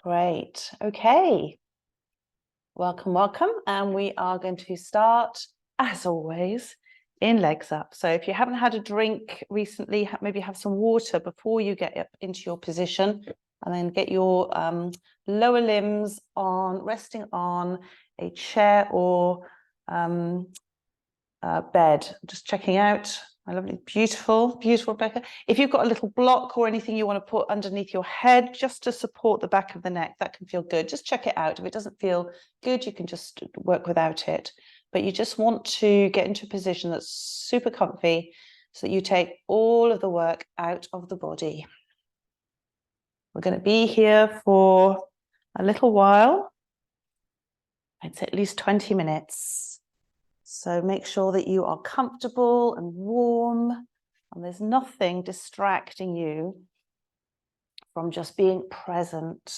Great. Okay. Welcome, welcome. And we are going to start, as always, in legs up. So if you haven't had a drink recently, maybe have some water before you get up into your position, and then get your lower limbs resting on a chair or bed. Just checking out my lovely, beautiful, beautiful Rebecca. If you've got a little block or anything you want to put underneath your head just to support the back of the neck, that can feel good. Just check it out. If it doesn't feel good, you can just work without it. But you just want to get into a position that's super comfy so that you take all of the work out of the body. We're going to be here for a little while. It's at least 20 minutes. So make sure that you are comfortable and warm, and there's nothing distracting you from just being present.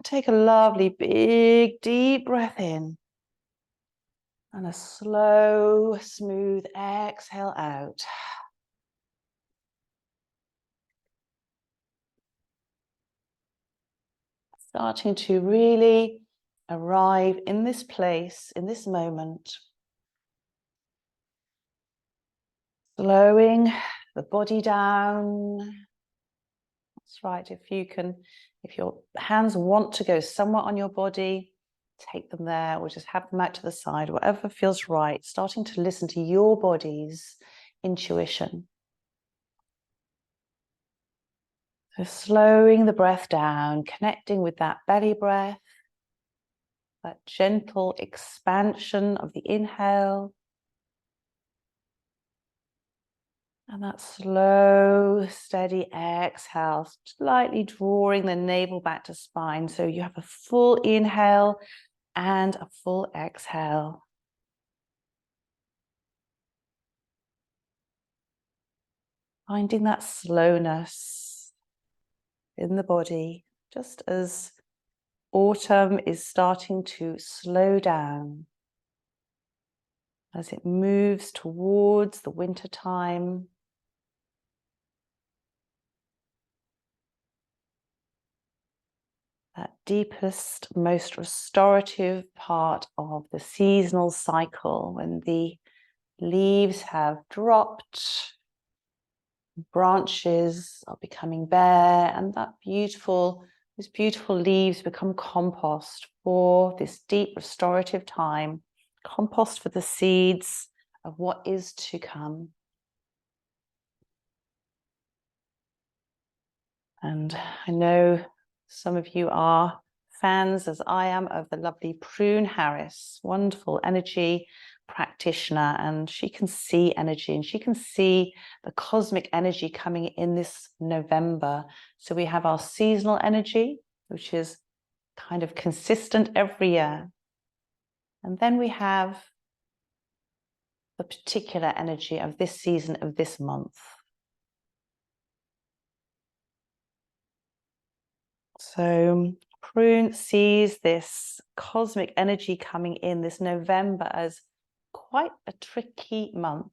Take a lovely, big, deep breath in, and a slow, smooth exhale out. Starting to really arrive in this place, in this moment. Slowing the body down. That's right. If your hands want to go somewhere on your body, take them there, or just have them out to the side, whatever feels right. Starting to listen to your body's intuition. So slowing the breath down, connecting with that belly breath, that gentle expansion of the inhale, and that slow, steady exhale, slightly drawing the navel back to spine. So you have a full inhale and a full exhale. Finding that slowness in the body, just as autumn is starting to slow down, as it moves towards the winter time. That deepest, most restorative part of the seasonal cycle, when the leaves have dropped, branches are becoming bare, and these beautiful leaves become compost for this deep restorative time, compost for the seeds of what is to come. And I know some of you are fans, as I am, of the lovely Prune Harris, wonderful energy practitioner, and she can see energy and she can see the cosmic energy coming in this November. So we have our seasonal energy, which is kind of consistent every year. And then we have the particular energy of this season, of this month. So Prune sees this cosmic energy coming in this November as quite a tricky month.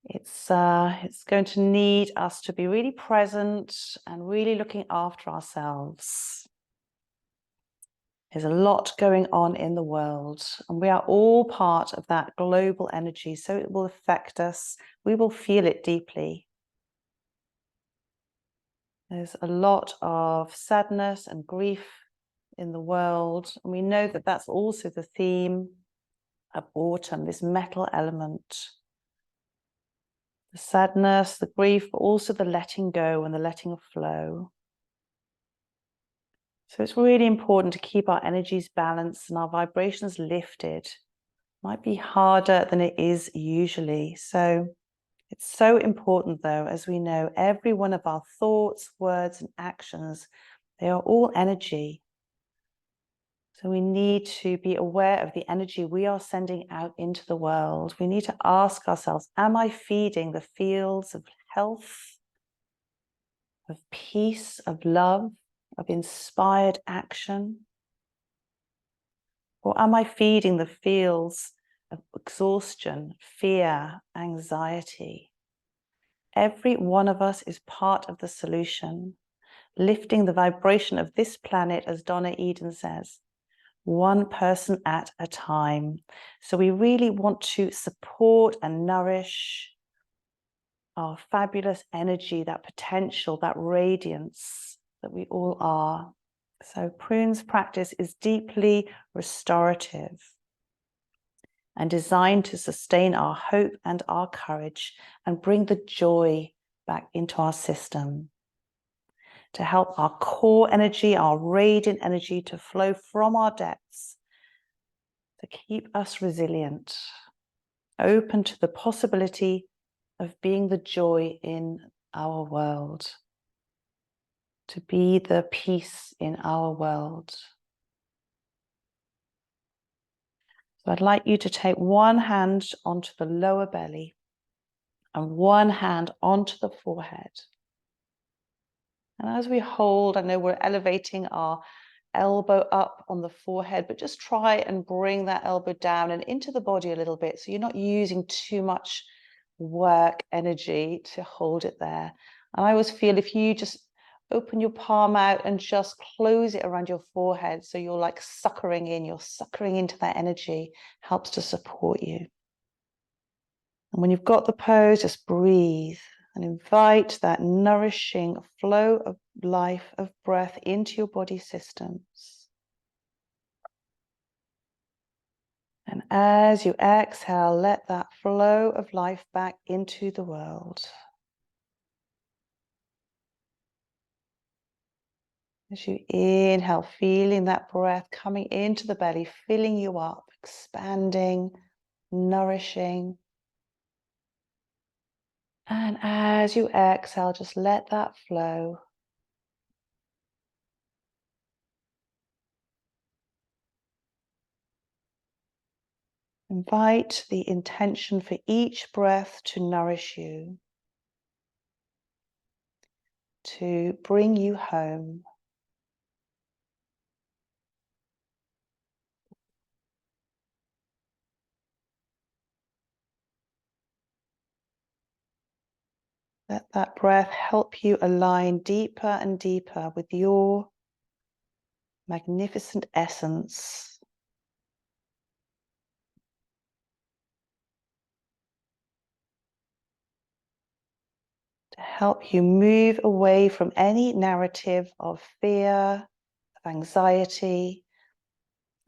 It's going to need us to be really present and really looking after ourselves. There's a lot going on in the world, and we are all part of that global energy, so it will affect us. We will feel it deeply. There's a lot of sadness and grief in the world, and we know that that's also the theme of autumn, this metal element. The sadness, the grief, but also the letting go and the letting flow. So it's really important to keep our energies balanced and our vibrations lifted. Might be harder than it is usually. So it's so important, though, as we know, every one of our thoughts, words, and actions, they are all energy. So we need to be aware of the energy we are sending out into the world. We need to ask ourselves, am I feeding the fields of health, of peace, of love, of inspired action? Or am I feeding the fields of exhaustion, fear, anxiety? Every one of us is part of the solution, lifting the vibration of this planet, as Donna Eden says, one person at a time. So we really want to support and nourish our fabulous energy, that potential, that radiance that we all are. So Prunes practice is deeply restorative and designed to sustain our hope and our courage and bring the joy back into our system, to help our core energy, our radiant energy to flow from our depths, to keep us resilient, open to the possibility of being the joy in our world, to be the peace in our world. So I'd like you to take one hand onto the lower belly and one hand onto the forehead. And as we hold, I know we're elevating our elbow up on the forehead, but just try and bring that elbow down and into the body a little bit, so you're not using too much work energy to hold it there. And I always feel if you just open your palm out and just close it around your forehead, so you're like suckering into that energy, helps to support you. And when you've got the pose, just breathe and invite that nourishing flow of life, of breath into your body systems. And as you exhale, let that flow of life back into the world. As you inhale, feeling that breath coming into the belly, filling you up, expanding, nourishing. And as you exhale, just let that flow. Invite the intention for each breath to nourish you, to bring you home. Let that breath help you align deeper and deeper with your magnificent essence. To help you move away from any narrative of fear, of anxiety,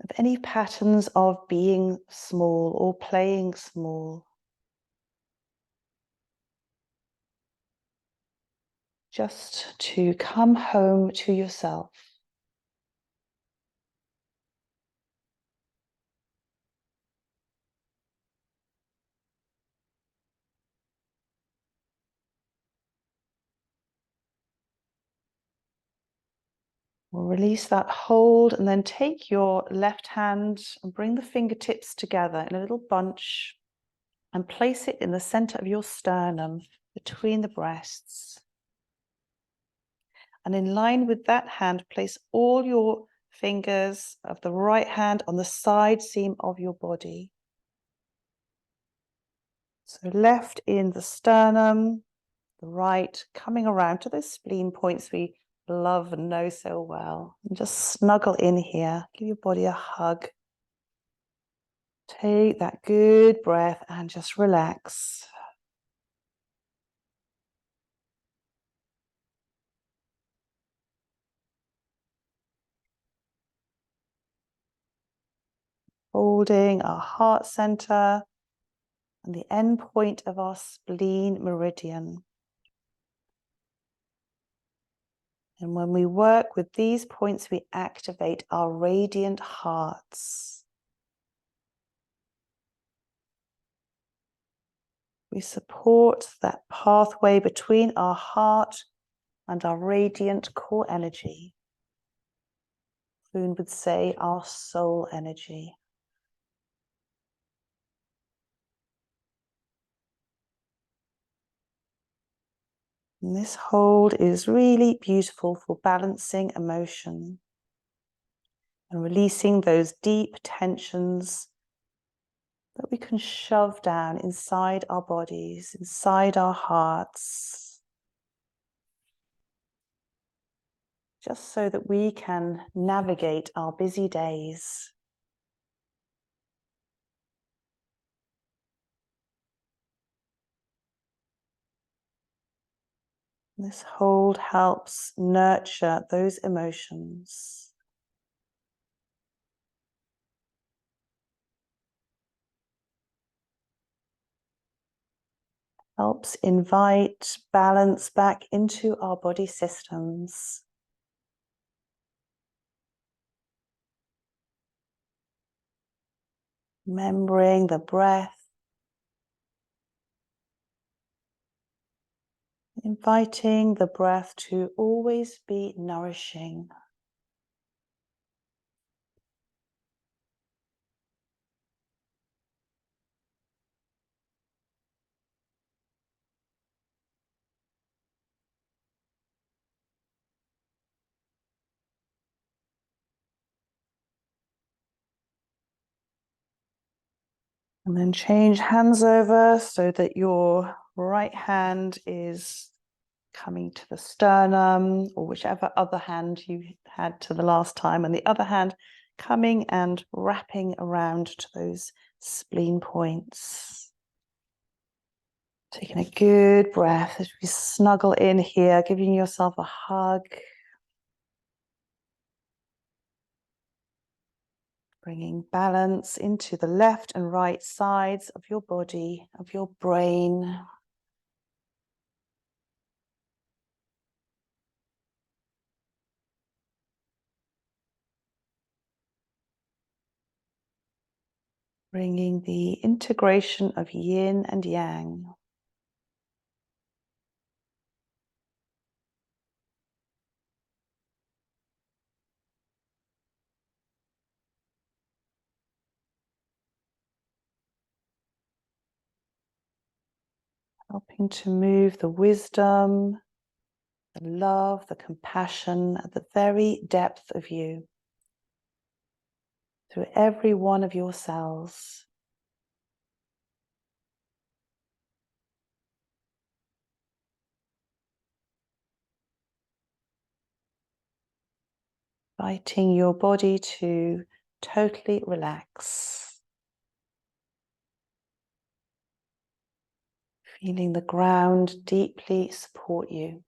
of any patterns of being small or playing small. Just to come home to yourself. We'll release that hold and then take your left hand and bring the fingertips together in a little bunch and place it in the center of your sternum between the breasts. And in line with that hand, place all your fingers of the right hand on the side seam of your body. So left in the sternum, the right coming around to those spleen points we love and know so well. And just snuggle in here, give your body a hug. Take that good breath and just relax. Holding our heart center and the end point of our spleen meridian. And when we work with these points, we activate our radiant hearts. We support that pathway between our heart and our radiant core energy. Poon would say our soul energy. And this hold is really beautiful for balancing emotion and releasing those deep tensions that we can shove down inside our bodies, inside our hearts, just so that we can navigate our busy days. This hold helps nurture those emotions. Helps invite balance back into our body systems. Remembering the breath. Inviting the breath to always be nourishing. And then change hands over so that your right hand is coming to the sternum, or whichever other hand you had to the last time, and the other hand coming and wrapping around to those spleen points. Taking a good breath as we snuggle in here, giving yourself a hug. Bringing balance into the left and right sides of your body, of your brain. Bringing the integration of yin and yang. Helping to move the wisdom, the love, the compassion at the very depth of you, through every one of your cells. Inviting your body to totally relax. Feeling the ground deeply support you.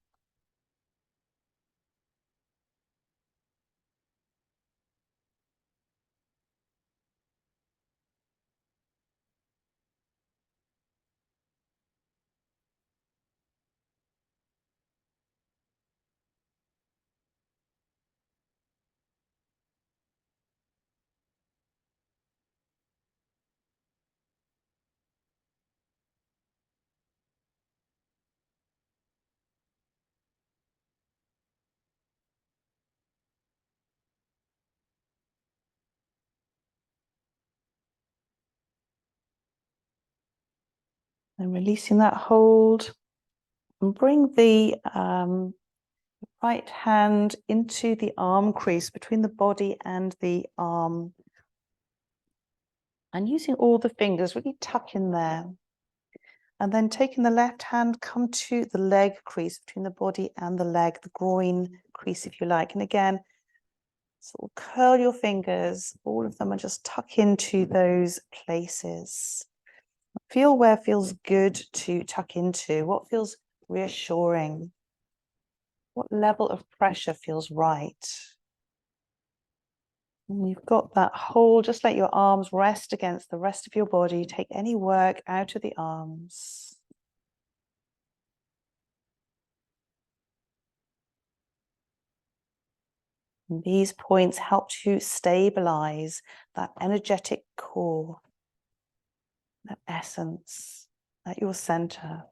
And releasing that hold, and bring the right hand into the arm crease between the body and the arm. And using all the fingers, really tuck in there. And then taking the left hand, come to the leg crease between the body and the leg, the groin crease, if you like. And again, sort of curl your fingers, all of them, and just tuck into those places. Feel where feels good to tuck into, what feels reassuring, what level of pressure feels right. And you've got that hold, just let your arms rest against the rest of your body. Take any work out of the arms. And these points help to stabilize that energetic core, that essence at your center.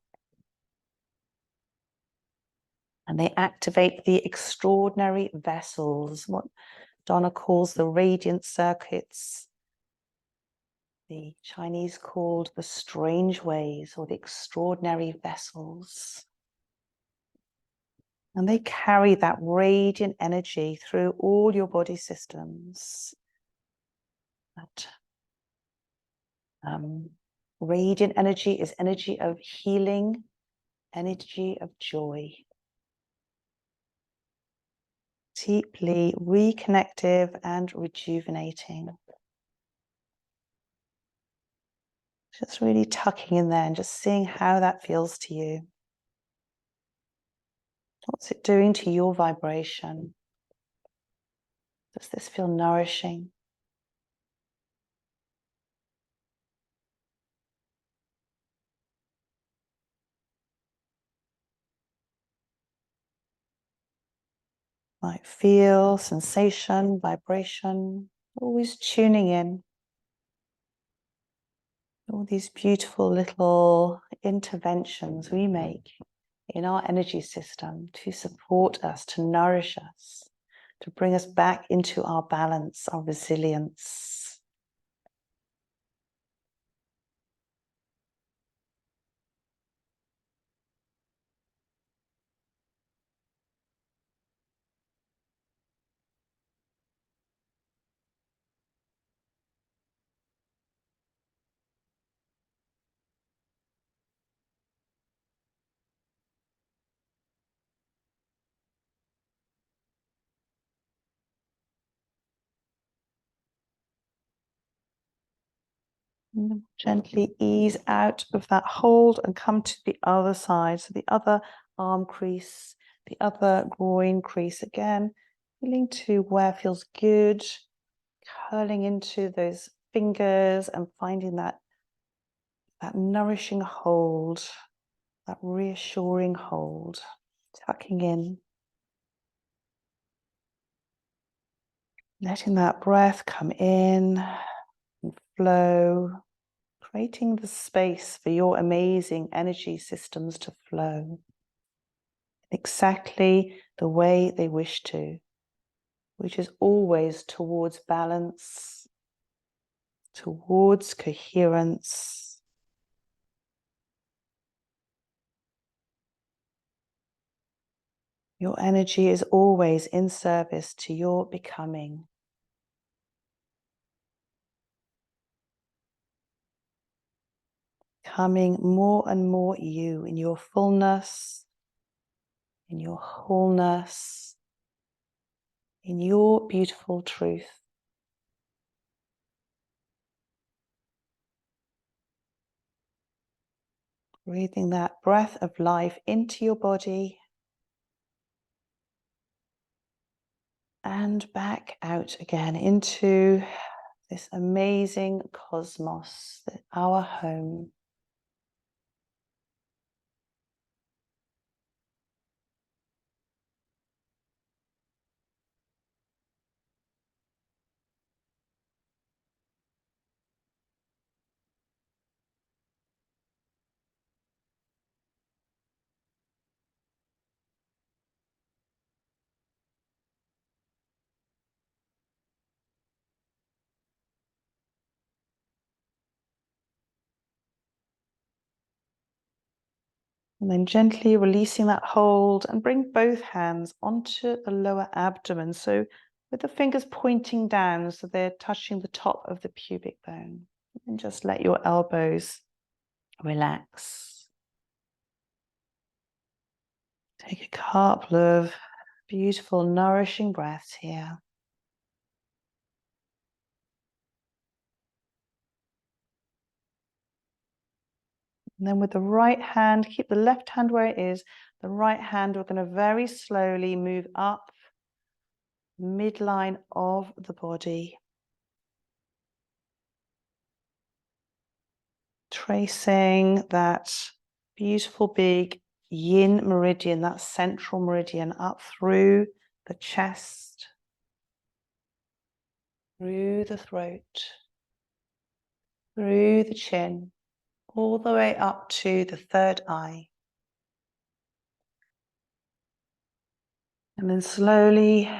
And they activate the extraordinary vessels, what Donna calls the radiant circuits. The Chinese called the strange ways, or the extraordinary vessels. And they carry that radiant energy through all your body systems. That Radiant energy is energy of healing, energy of joy. Deeply reconnective and rejuvenating. Just really tucking in there and just seeing how that feels to you. What's it doing to your vibration? Does this feel nourishing? Might feel sensation, vibration, always tuning in. All these beautiful little interventions we make in our energy system to support us, to nourish us, to bring us back into our balance, our resilience. And gently ease out of that hold and come to the other side. So the other arm crease, the other groin crease again, feeling to where feels good, curling into those fingers and finding that nourishing hold, that reassuring hold, tucking in. Letting that breath come in and flow, creating the space for your amazing energy systems to flow exactly the way they wish to, which is always towards balance, towards coherence. Your energy is always in service to your becoming. Becoming more and more you in your fullness, in your wholeness, in your beautiful truth. Breathing that breath of life into your body and back out again into this amazing cosmos, our home. And then gently releasing that hold and bring both hands onto the lower abdomen. So with the fingers pointing down, so they're touching the top of the pubic bone. And just let your elbows relax. Take a couple of beautiful, nourishing breaths here. And then with the right hand, keep the left hand where it is. The right hand, we're going to very slowly move up midline of the body. Tracing that beautiful big yin meridian, that central meridian up through the chest, through the throat, through the chin, all the way up to the third eye. And then slowly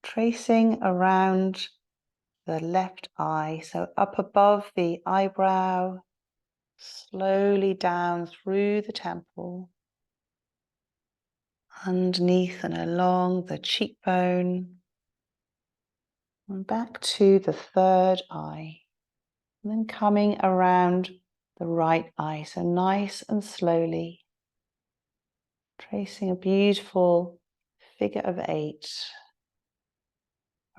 tracing around the left eye, so up above the eyebrow, slowly down through the temple, underneath and along the cheekbone, and back to the third eye. And then coming around the right eye, so nice and slowly, tracing a beautiful figure of 8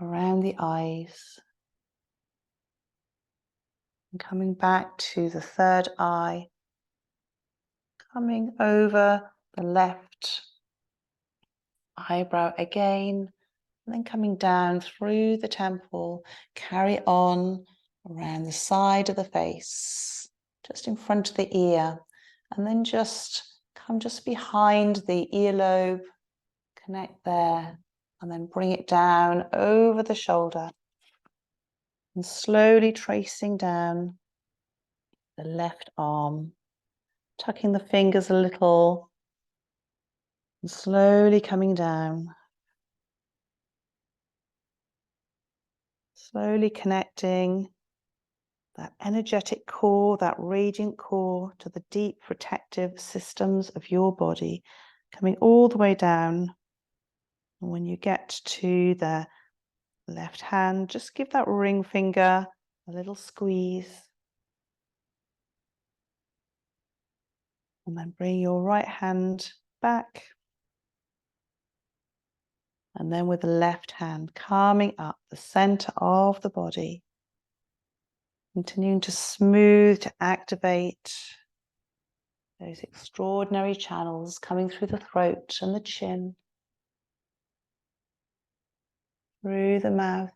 around the eyes. And coming back to the third eye, coming over the left eyebrow again, and then coming down through the temple, carry on around the side of the face, just in front of the ear, and then just come just behind the earlobe, connect there, and then bring it down over the shoulder, and slowly tracing down the left arm, tucking the fingers a little, and slowly coming down. Slowly connecting that energetic core, that radiant core, to the deep protective systems of your body, coming all the way down. And when you get to the left hand, just give that ring finger a little squeeze. And then bring your right hand back. And then with the left hand, calming up the center of the body. Continuing to smooth, to activate those extraordinary channels coming through the throat and the chin, through the mouth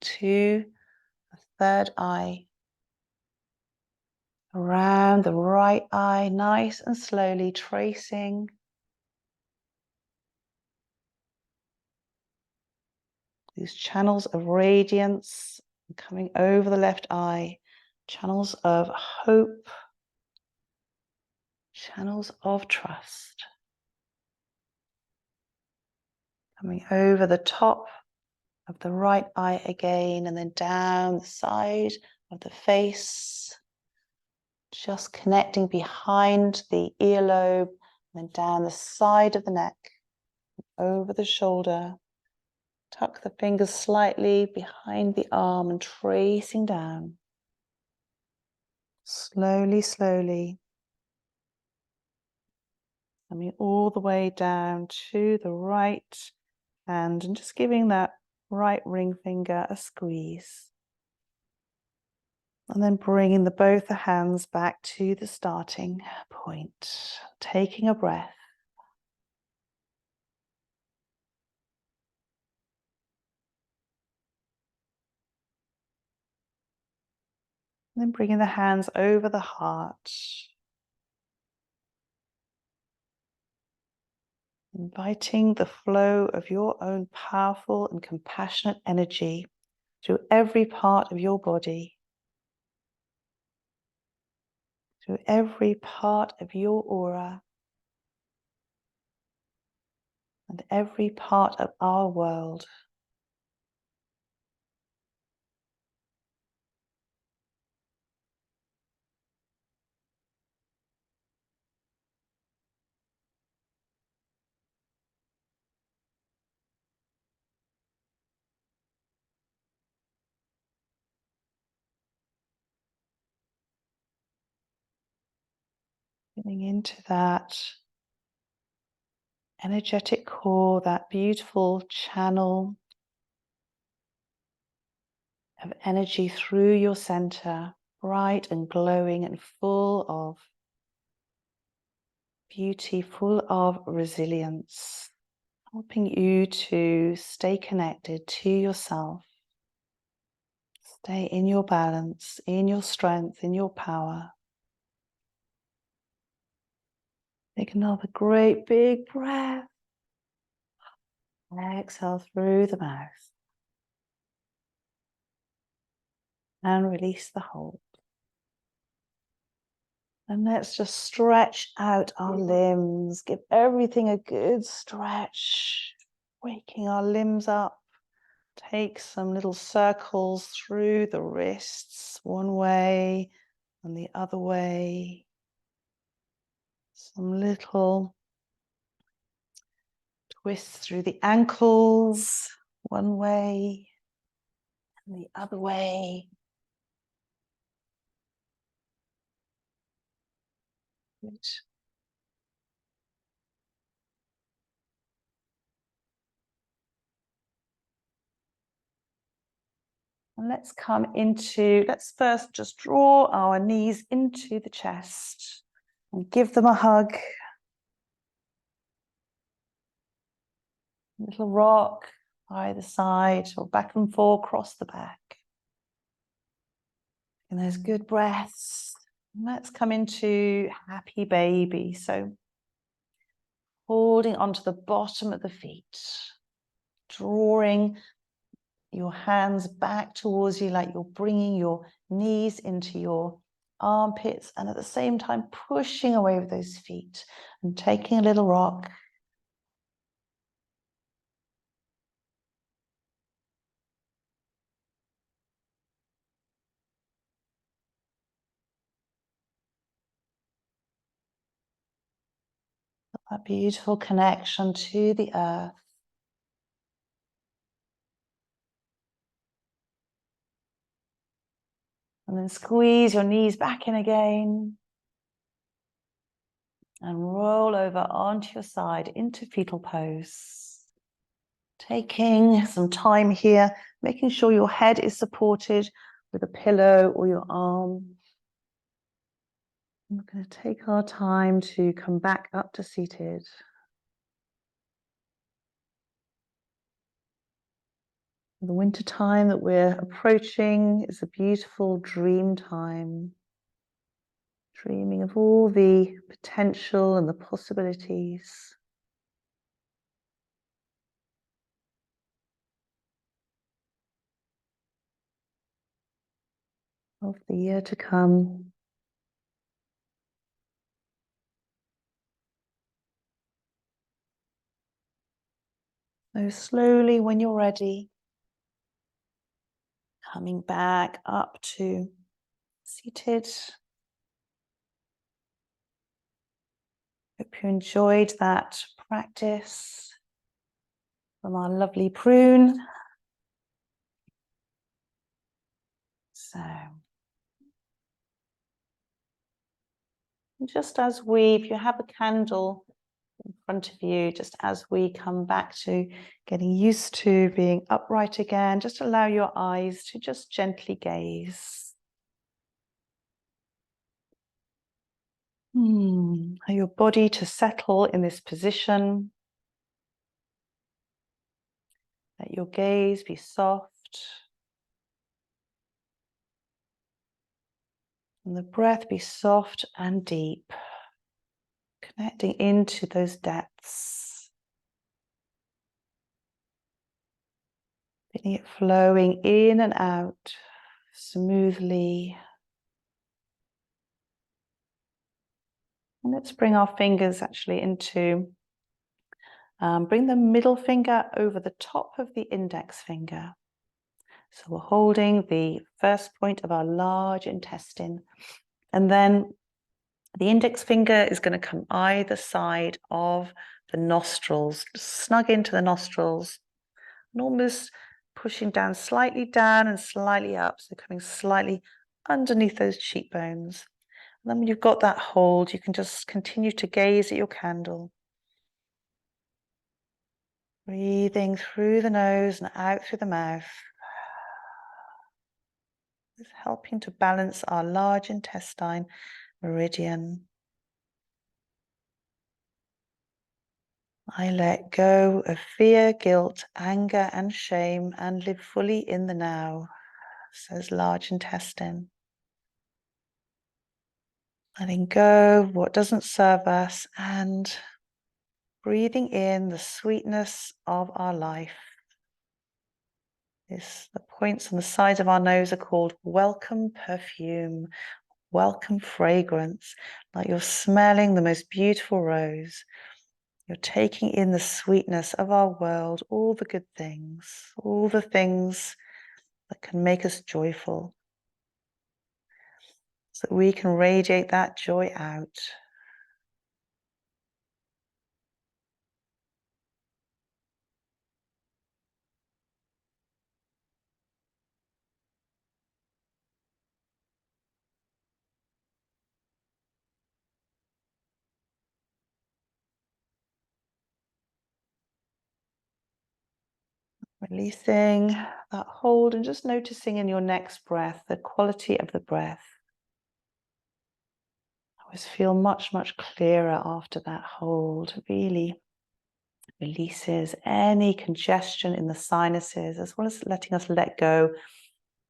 to the third eye, around the right eye, nice and slowly tracing these channels of radiance coming over the left eye, channels of hope, channels of trust, coming over the top of the right eye again, and then down the side of the face, just connecting behind the earlobe, and then down the side of the neck, over the shoulder. Tuck the fingers slightly behind the arm and tracing down. Slowly, slowly. Coming all the way down to the right hand and just giving that right ring finger a squeeze. And then bringing both the hands back to the starting point. Taking a breath. And then bringing the hands over the heart. Inviting the flow of your own powerful and compassionate energy through every part of your body. Through every part of your aura. And every part of our world. Getting into that energetic core, that beautiful channel of energy through your center, bright and glowing and full of beauty, full of resilience, helping you to stay connected to yourself, stay in your balance, in your strength, in your power. Take another great big breath. Exhale through the mouth. And release the hold. And let's just stretch out our limbs. Give everything a good stretch. Waking our limbs up. Take some little circles through the wrists, one way and the other way. Some little twists through the ankles, one way and the other way. Good. And let's let's first just draw our knees into the chest and give them a hug. A little rock either side or back and forth, across the back. And those good breaths. And let's come into happy baby. So holding onto the bottom of the feet, drawing your hands back towards you like you're bringing your knees into your armpits, and at the same time pushing away with those feet and taking a little rock. That beautiful connection to the earth. And then squeeze your knees back in again. And roll over onto your side into fetal pose. Taking some time here, making sure your head is supported with a pillow or your arm. We're going to take our time to come back up to seated. The winter time that we're approaching is a beautiful dream time. Dreaming of all the potential and the possibilities. Of the year to come. So slowly, when you're ready, coming back up to seated. Hope you enjoyed that practice from our lovely prune. So, just as if you have a candle in front of you, just as we come back to getting used to being upright again, just allow your eyes to just gently gaze. Allow your body to settle in this position. Let your gaze be soft. And the breath be soft and deep, connecting into those depths. Feeling it flowing in and out smoothly. And let's bring our fingers actually bring the middle finger over the top of the index finger. So we're holding the first point of our large intestine. And then the index finger is going to come either side of the nostrils, snug into the nostrils, and almost pushing down slightly down and slightly up, so coming slightly underneath those cheekbones. And then when you've got that hold, you can just continue to gaze at your candle. Breathing through the nose and out through the mouth. It's helping to balance our large intestine meridian. I let go of fear, guilt, anger, and shame and live fully in the now, says large intestine. Letting go of what doesn't serve us and breathing in the sweetness of our life. The points on the sides of our nose are called welcome perfume, welcome fragrance, like you're smelling the most beautiful rose. You're taking in the sweetness of our world, all the good things, all the things that can make us joyful, so that we can radiate that joy out. Releasing that hold and just noticing in your next breath, the quality of the breath. I always feel much, much clearer after that hold. Really releases any congestion in the sinuses, as well as letting us let go,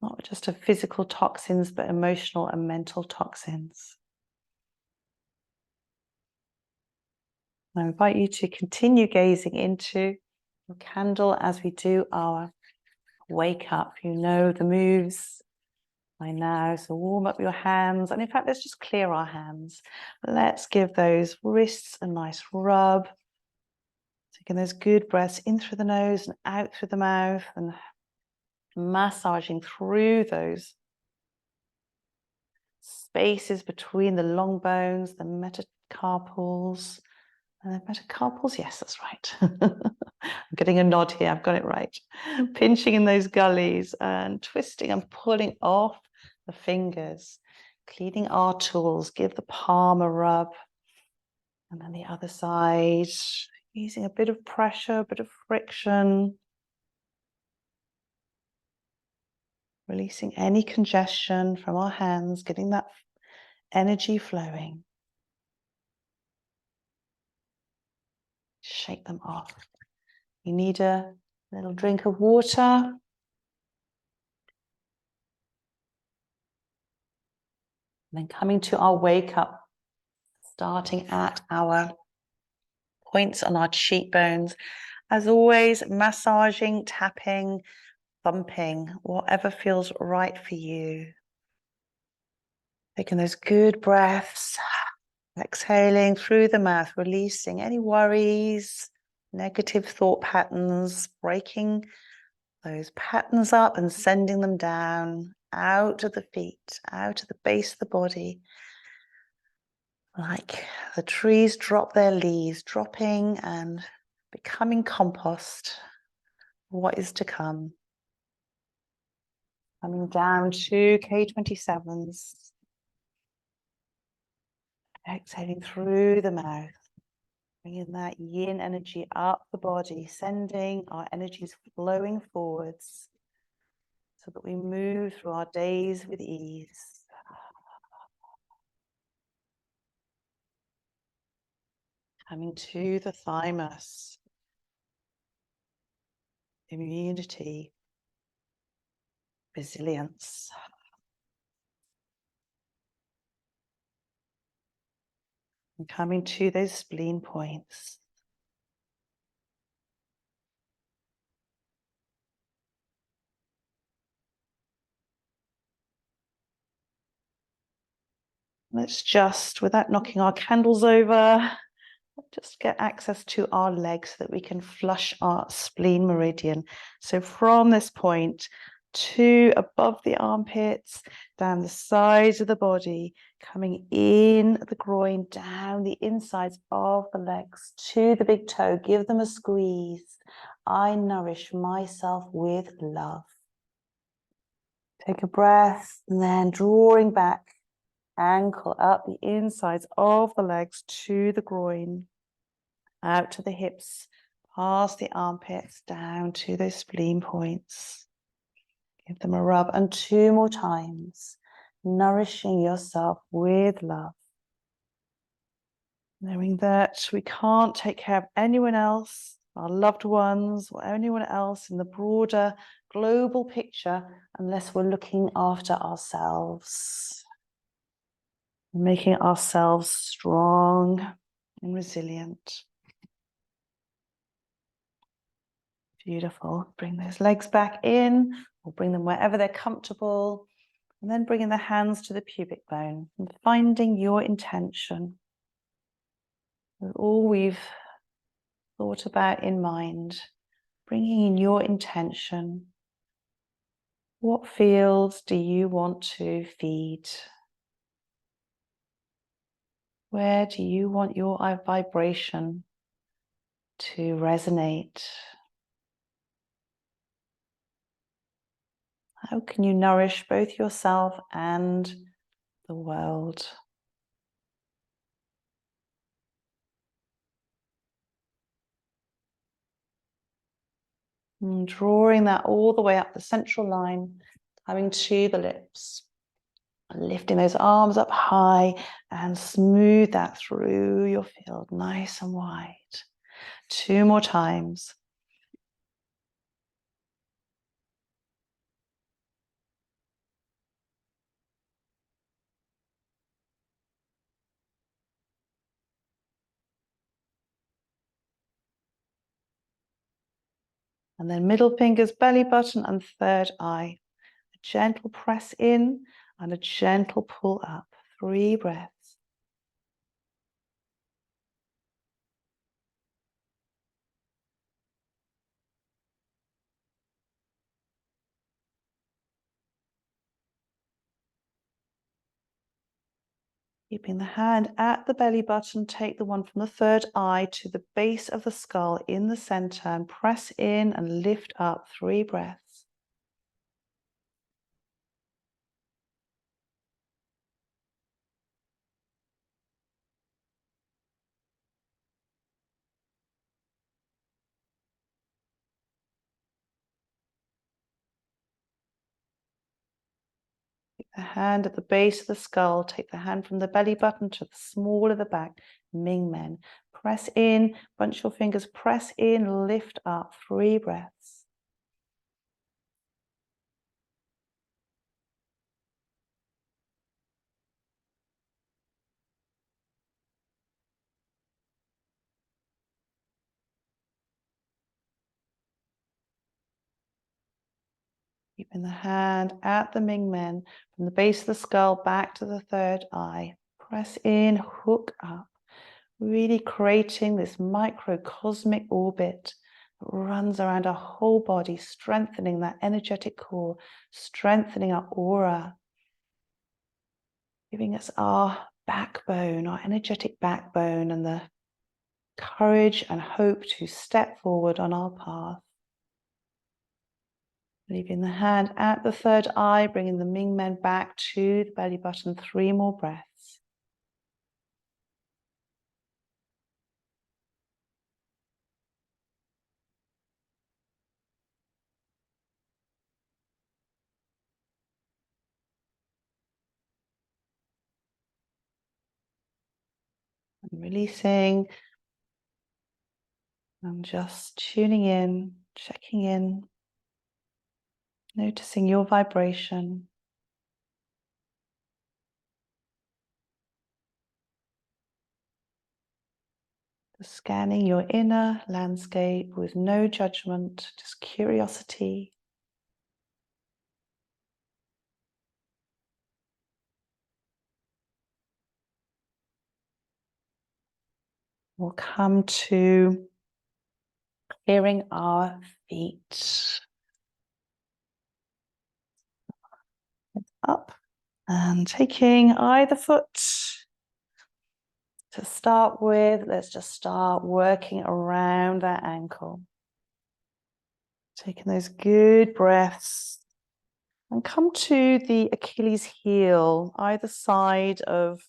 not just of physical toxins, but emotional and mental toxins. I invite you to continue gazing into your candle as we do our wake up. You know the moves by now, so warm up your hands. And in fact, let's just clear our hands. Let's give those wrists a nice rub. Taking those good breaths in through the nose and out through the mouth, and massaging through those spaces between the long bones, the metacarpals. Metacarpals, yes, that's right. I'm getting a nod here, I've got it right. Pinching in those gullies and twisting and pulling off the fingers, cleaning our tools, give the palm a rub. And then the other side, using a bit of pressure, a bit of friction. Releasing any congestion from our hands, getting that energy flowing. Shake them off. You need a little drink of water. And then coming to our wake up, starting at our points on our cheekbones. As always, massaging, tapping, thumping, whatever feels right for you. Taking those good breaths, exhaling through the mouth, releasing any worries, negative thought patterns, breaking those patterns up and sending them down, out of the feet, out of the base of the body. Like the trees drop their leaves, dropping and becoming compost for what is to come. Coming down to K27s. Exhaling through the mouth. Bringing that yin energy up the body, sending our energies flowing forwards so that we move through our days with ease. Coming to the thymus. Immunity. Resilience. And coming to those spleen points. Let's just, without knocking our candles over, just get access to our legs so that we can flush our spleen meridian. So from this point to above the armpits, down the sides of the body, coming in the groin, down the insides of the legs to the big toe. Give them a squeeze. I nourish myself with love. Take a breath and then drawing back. Ankle up the insides of the legs to the groin, out to the hips, past the armpits, down to those spleen points. Give them a rub, and 2 more times, nourishing yourself with love. Knowing that we can't take care of anyone else, our loved ones, or anyone else in the broader global picture unless we're looking after ourselves. Making ourselves strong and resilient. Beautiful. Bring those legs back in, or bring them wherever they're comfortable, and then bringing the hands to the pubic bone and finding your intention with all we've thought about in mind. Bringing in your intention. What fields do you want to feed? Where do you want your vibration to resonate? How can you nourish both yourself and the world? And drawing that all the way up the central line, coming to the lips. Lifting those arms up high and smooth that through your field, nice and wide. 2 more times. And then middle fingers, belly button and third eye. A gentle press in and a gentle pull up. 3 breaths. Keeping the hand at the belly button, take the one from the third eye to the base of the skull in the center and press in and lift up. 3 breaths. The hand at the base of the skull, take the hand from the belly button to the small of the back, Ming Men. Press in, bunch your fingers, press in, lift up. 3 breaths. Keeping the hand at the Ming Men from the base of the skull back to the third eye. Press in, hook up. Really creating this microcosmic orbit that runs around our whole body, strengthening that energetic core, strengthening our aura, giving us our backbone, our energetic backbone, and the courage and hope to step forward on our path. Leaving the hand at the third eye, bringing the Ming Men back to the belly button. 3 more breaths. And releasing and just tuning in, checking in, noticing your vibration. Scanning your inner landscape with no judgment, just curiosity. We'll come to clearing our feet. Up and taking either foot. To start with, let's just start working around that ankle. Taking those good breaths. And come to the Achilles heel, either side of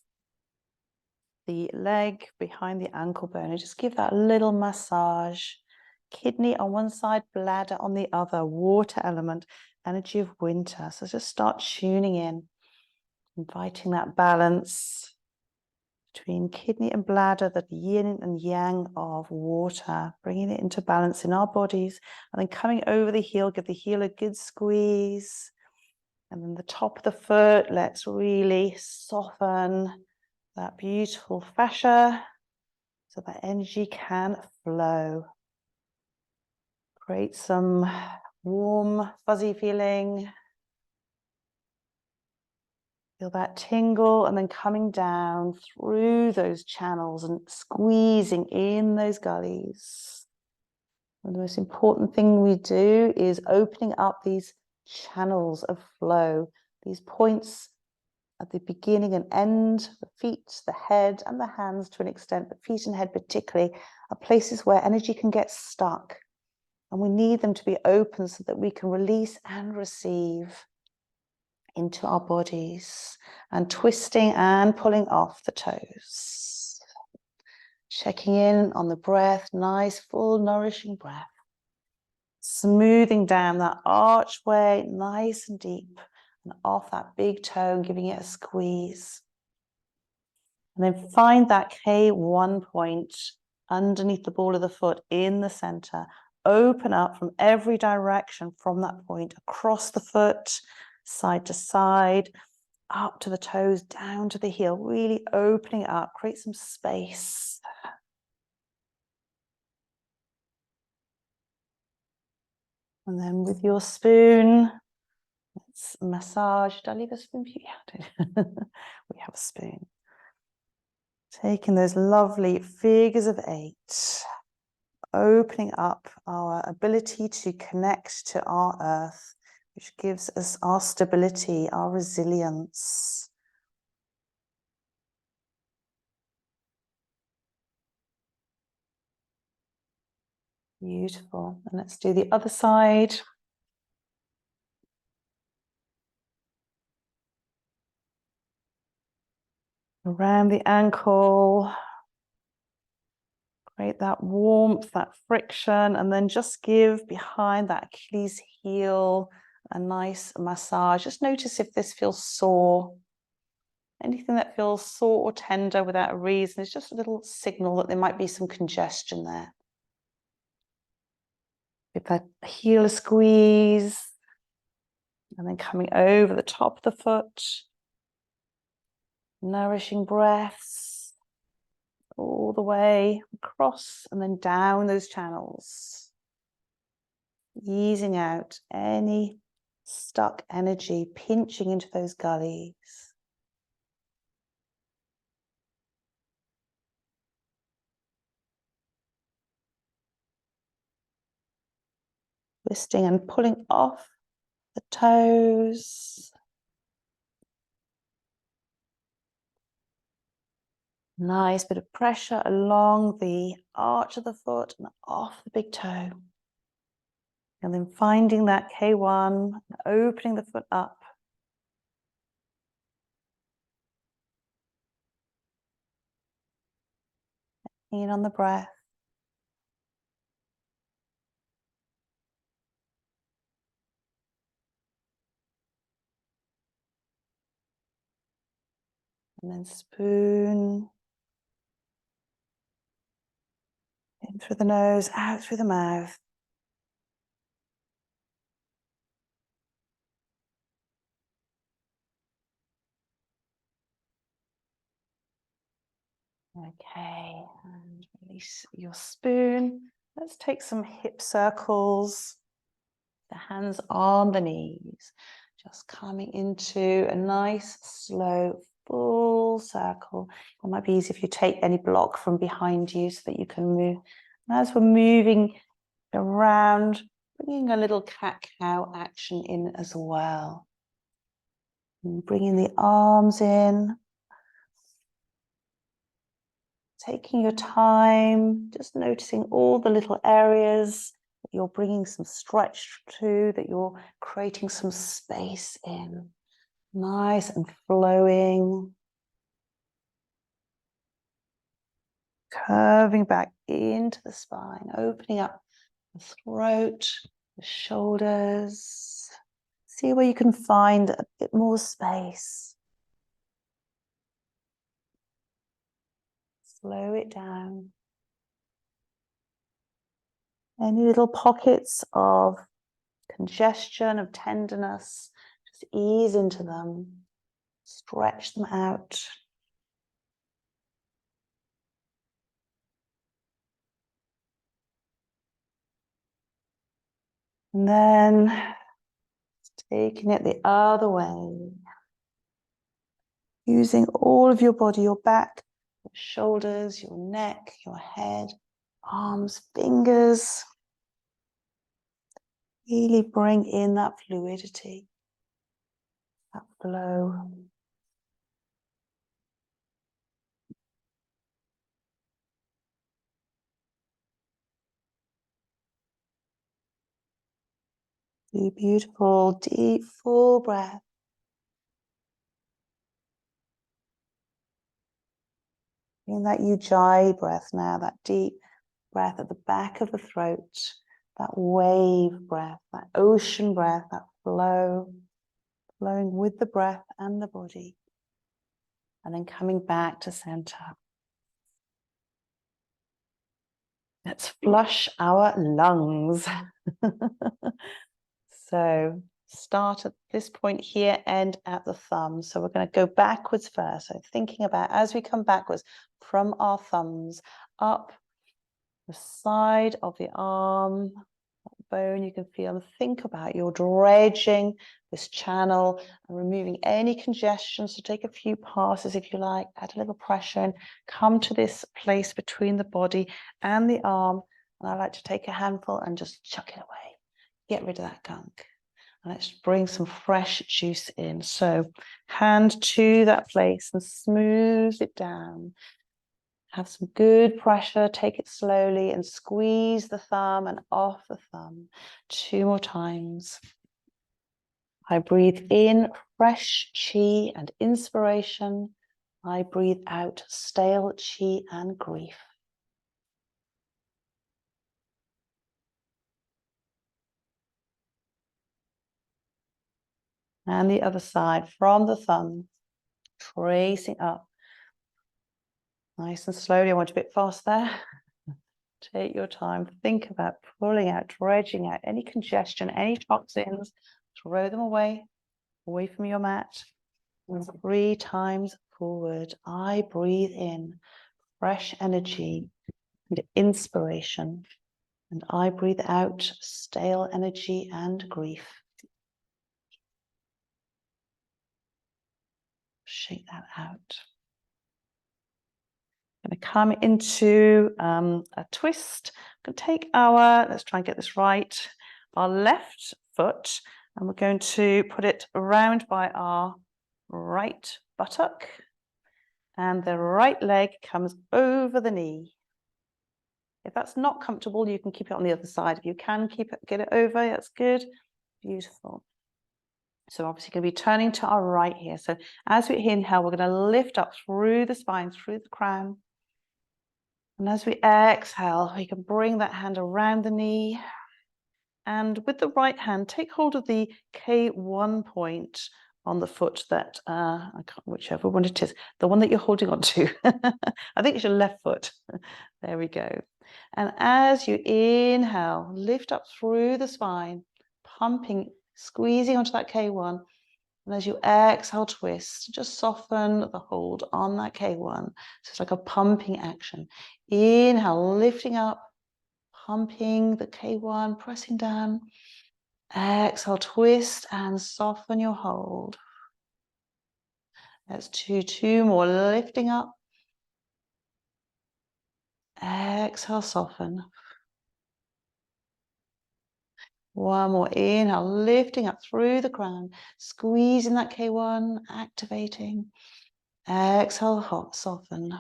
the leg, behind the ankle bone. And just give that a little massage. Kidney on one side, bladder on the other, water element, energy of winter. So just start tuning in, inviting that balance between kidney and bladder, that yin and yang of water, bringing it into balance in our bodies, and then coming over the heel, give the heel a good squeeze. And then the top of the foot, let's really soften that beautiful fascia so that energy can flow. Create some warm, fuzzy feeling. Feel that tingle and then coming down through those channels and squeezing in those gullies. And the most important thing we do is opening up these channels of flow, these points at the beginning and end, the feet, the head, and the hands to an extent, but feet and head particularly, are places where energy can get stuck. And we need them to be open so that we can release and receive into our bodies, and twisting and pulling off the toes. Checking in on the breath, nice, full, nourishing breath. smoothing down that archway, nice and deep, and off that big toe and giving it a squeeze. And then find that K1 point underneath the ball of the foot in the center. Open up from every direction from that point, across the foot, side to side, up to the toes, down to the heel, really opening it up, create some space. And then with your spoon, let's massage. Did I leave a spoon for you? Yeah, I did. We have a spoon. Taking those lovely figures of 8, opening up our ability to connect to our earth, which gives us our stability, our resilience. Beautiful. And let's do the other side. Around the ankle. Create that warmth, that friction, and then just give behind that Achilles heel a nice massage. Just notice if this feels sore. Anything that feels sore or tender without a reason is just a little signal that there might be some congestion there. Give that heel a squeeze, and then coming over the top of the foot. Nourishing breaths all the way across and then down those channels. Easing out any stuck energy, pinching into those gullies. Twisting and pulling off the toes. Nice bit of pressure along the arch of the foot and off the big toe. And then finding that K1, opening the foot up. In on the breath. And then spoon. In through the nose, out through the mouth. Okay, and release your spoon. Let's take some hip circles. The hands on the knees. Just coming into a nice, slow, full circle. It might be easy if you take any block from behind you so that you can move. And as we're moving around, bringing a little cat-cow action in as well. And bringing the arms in. Taking your time, just noticing all the little areas that you're bringing some stretch to, that you're creating some space in. Nice and flowing. Curving back into the spine, opening up the throat, the shoulders. See where you can find a bit more space. Slow it down. Any little pockets of congestion, of tenderness, just ease into them. Stretch them out. And then taking it the other way. Using all of your body, your back, your shoulders, your neck, your head, arms, fingers. Really bring in that fluidity, that flow. Do beautiful, deep, full breath. In that Ujjayi breath now, that deep breath at the back of the throat, that wave breath, that ocean breath, that flow, flowing with the breath and the body. And then coming back to center. Let's flush our lungs. So start at this point here, end at the thumb. So we're going to go backwards first. So thinking about as we come backwards from our thumbs up the side of the arm, bone, you can feel and think about you're dredging this channel and removing any congestion. So take a few passes if you like, add a little pressure and come to this place between the body and the arm. And I like to take a handful and just chuck it away. Get rid of that gunk. And let's bring some fresh juice in. So hand to that place and smooth it down. Have some good pressure, take it slowly and squeeze the thumb and off the thumb. 2 more times. I breathe in fresh chi and inspiration. I breathe out stale chi and grief. And the other side from the thumb, tracing up. Nice and slowly. I want a bit fast there. Take your time. Think about pulling out, dredging out any congestion, any toxins. Throw them away from your mat. And 3 times forward. I breathe in fresh energy and inspiration. And I breathe out stale energy and grief. Shake that out. I'm going to come into a twist. I'm going to take our, let's try and get this right, our left foot, and we're going to put it around by our right buttock, and the right leg comes over the knee. If that's not comfortable, you can keep it on the other side. If you can keep it, get it over, that's good. Beautiful. So obviously going to be turning to our right here. So as we inhale, we're going to lift up through the spine, through the crown. And as we exhale, we can bring that hand around the knee. And with the right hand, take hold of the K1 point on the foot that, whichever one it is, the one that you're holding on to. I think it's your left foot. There we go. And as you inhale, lift up through the spine, pumping, squeezing onto that K1. And as you exhale, twist, just soften the hold on that K1. So it's like a pumping action. Inhale, lifting up, pumping the K1, pressing down. Exhale, twist and soften your hold. That's 2 more, lifting up. Exhale, soften. 1 more, inhale, lifting up through the crown, squeezing that K1, activating. Exhale, soften.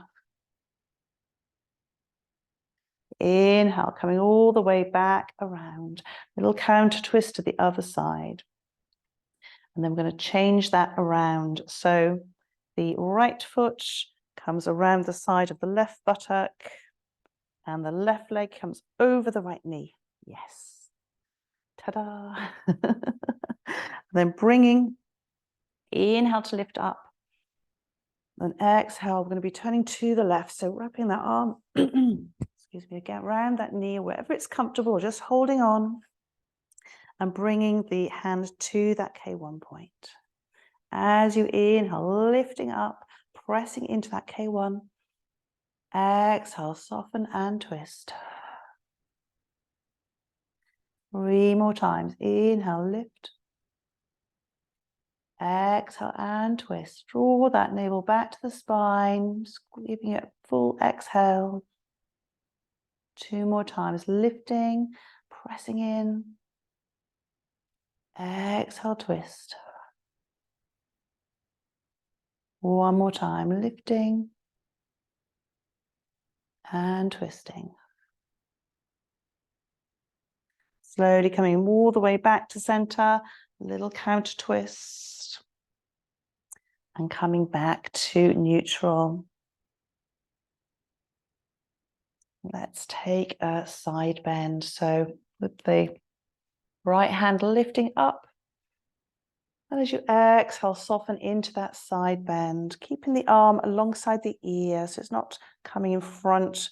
Inhale, coming all the way back around. Little counter twist to the other side. And then we're going to change that around. So the right foot comes around the side of the left buttock and the left leg comes over the right knee. Yes. Ta-da. Then bringing, inhale to lift up. Then exhale, we're going to be turning to the left. So wrapping that arm, excuse me, again, around that knee, wherever it's comfortable, just holding on and bringing the hand to that K1 point. As you inhale, lifting up, pressing into that K1. Exhale, soften and twist. 3 more times. Inhale, lift. Exhale and twist. Draw that navel back to the spine, giving it a full exhale. 2 more times. Lifting, pressing in. Exhale, twist. 1 more time. Lifting and twisting. Slowly coming all the way back to center. Little counter twist. And coming back to neutral. Let's take a side bend. So with the right hand lifting up. And as you exhale, soften into that side bend, keeping the arm alongside the ear so it's not coming in front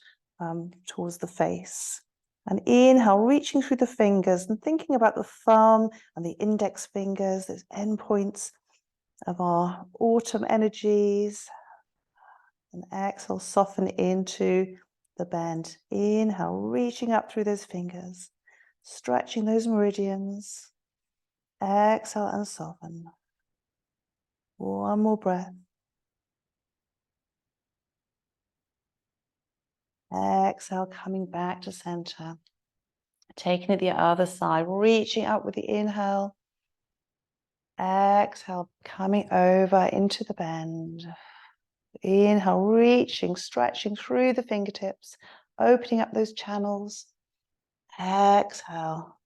towards the face. And inhale, reaching through the fingers and thinking about the thumb and the index fingers, those endpoints of our autumn energies. And exhale, soften into the bend. Inhale, reaching up through those fingers, stretching those meridians. Exhale and soften. One more breath. Exhale, coming back to center. Taking it the other side, reaching up with the inhale. Exhale, coming over into the bend. Inhale, reaching, stretching through the fingertips, opening up those channels. Exhale.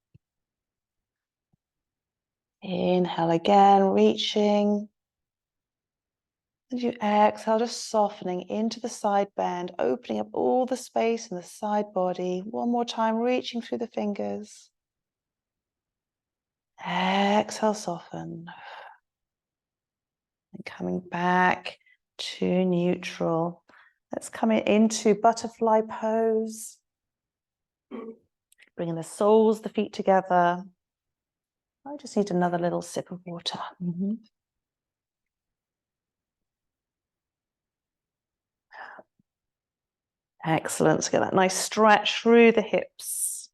Inhale again, reaching. As you exhale, just softening into the side bend, opening up all the space in the side body. One more time, reaching through the fingers. Exhale, soften. And coming back to neutral. Let's come into butterfly pose. Bringing the soles, the feet together. I just need another little sip of water. Excellent. So get that nice stretch through the hips.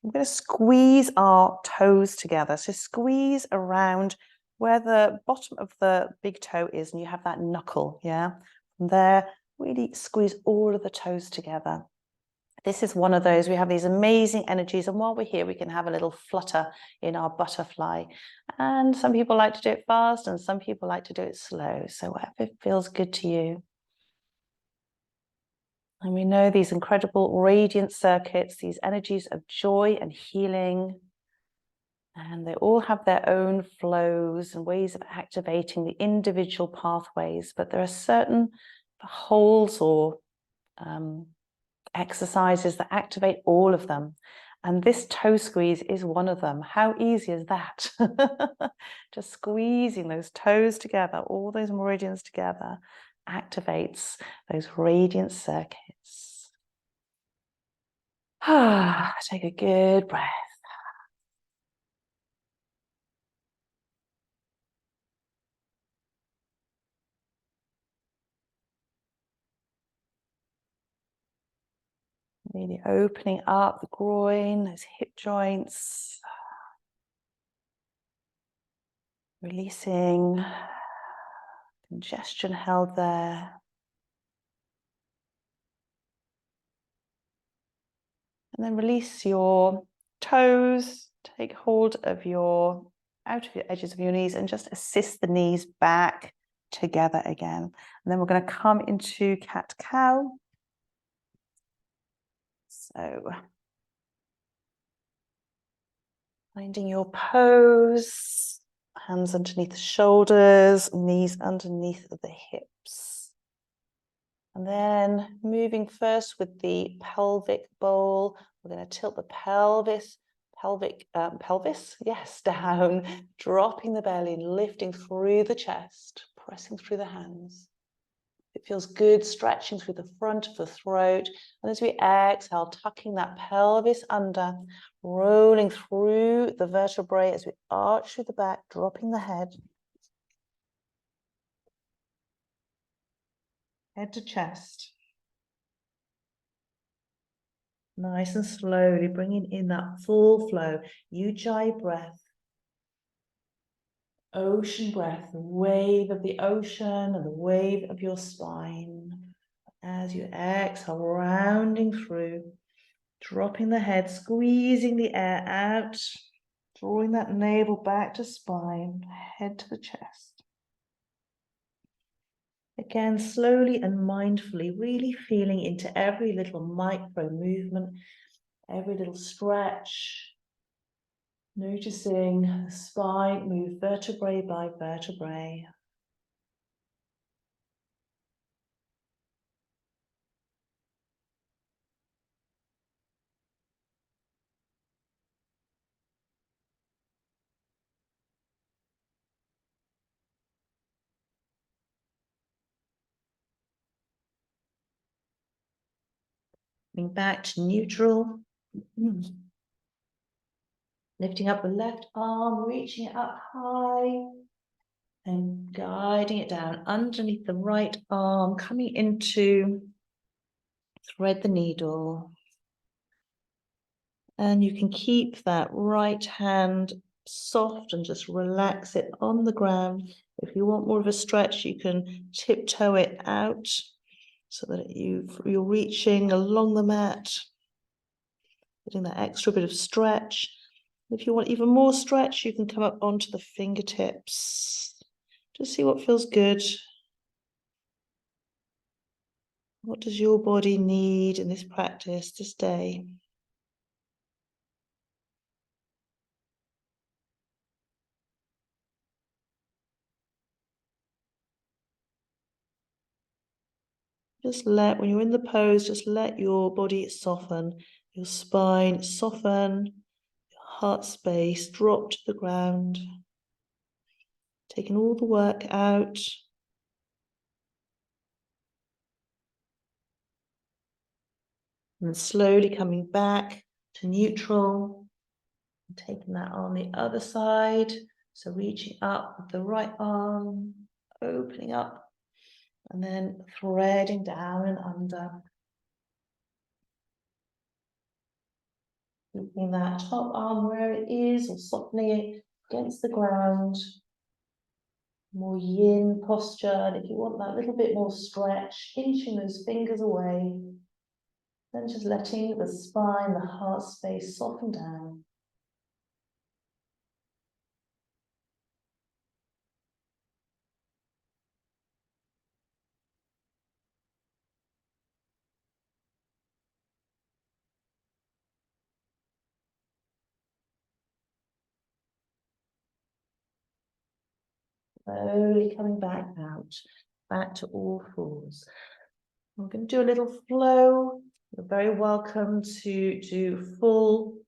I'm going to squeeze our toes together. So squeeze around where the bottom of the big toe is, and you have that knuckle, yeah? From there, really squeeze all of the toes together. This is one of those, we have these amazing energies, and while we're here, we can have a little flutter in our butterfly. And some people like to do it fast, and some people like to do it slow. So whatever feels good to you. And we know these incredible radiant circuits, these energies of joy and healing, and they all have their own flows and ways of activating the individual pathways, but there are certain holes or exercises that activate all of them. And this toe squeeze is one of them. How easy is that? Just squeezing those toes together, all those meridians together, activates those radiant circuits. Take a good breath. Really opening up the groin, those hip joints. Releasing congestion held there. And then release your toes, take hold of your out of your edges of your knees and just assist the knees back together again. And then we're going to come into cat-cow. So finding your pose, hands underneath the shoulders, knees underneath the hips. And then moving first with the pelvic bowl, we're going to tilt the pelvis, down, dropping the belly and lifting through the chest, pressing through the hands. It feels good, stretching through the front of the throat. And as we exhale, tucking that pelvis under, rolling through the vertebrae as we arch through the back, dropping the head. Head to chest. Nice and slowly bringing in that full flow, Ujjayi breath. Ocean breath, the wave of the ocean and the wave of your spine. As you exhale, rounding through, dropping the head, squeezing the air out, drawing that navel back to spine, head to the chest. Again, slowly and mindfully, really feeling into every little micro movement, every little stretch. Noticing the spine move vertebrae by vertebrae. Coming back to neutral. Lifting up the left arm, reaching it up high and guiding it down underneath the right arm, coming into thread the needle. And you can keep that right hand soft and just relax it on the ground. If you want more of a stretch, you can tiptoe it out so that you're reaching along the mat, getting that extra bit of stretch. If you want even more stretch, you can come up onto the fingertips. Just see what feels good. What does your body need in this practice this day? Just when you're in the pose, just let your body soften, your spine soften, your heart space drop to the ground. Taking all the work out. And then slowly coming back to neutral. And taking that on the other side. So reaching up with the right arm, opening up, and then threading down and under. Keeping that top arm where it is, or softening it against the ground. More yin posture, and if you want that little bit more stretch, inching those fingers away, then just letting the spine, the heart space soften down. Slowly coming back out, back to all fours. I'm going to do a little flow. You're very welcome to do full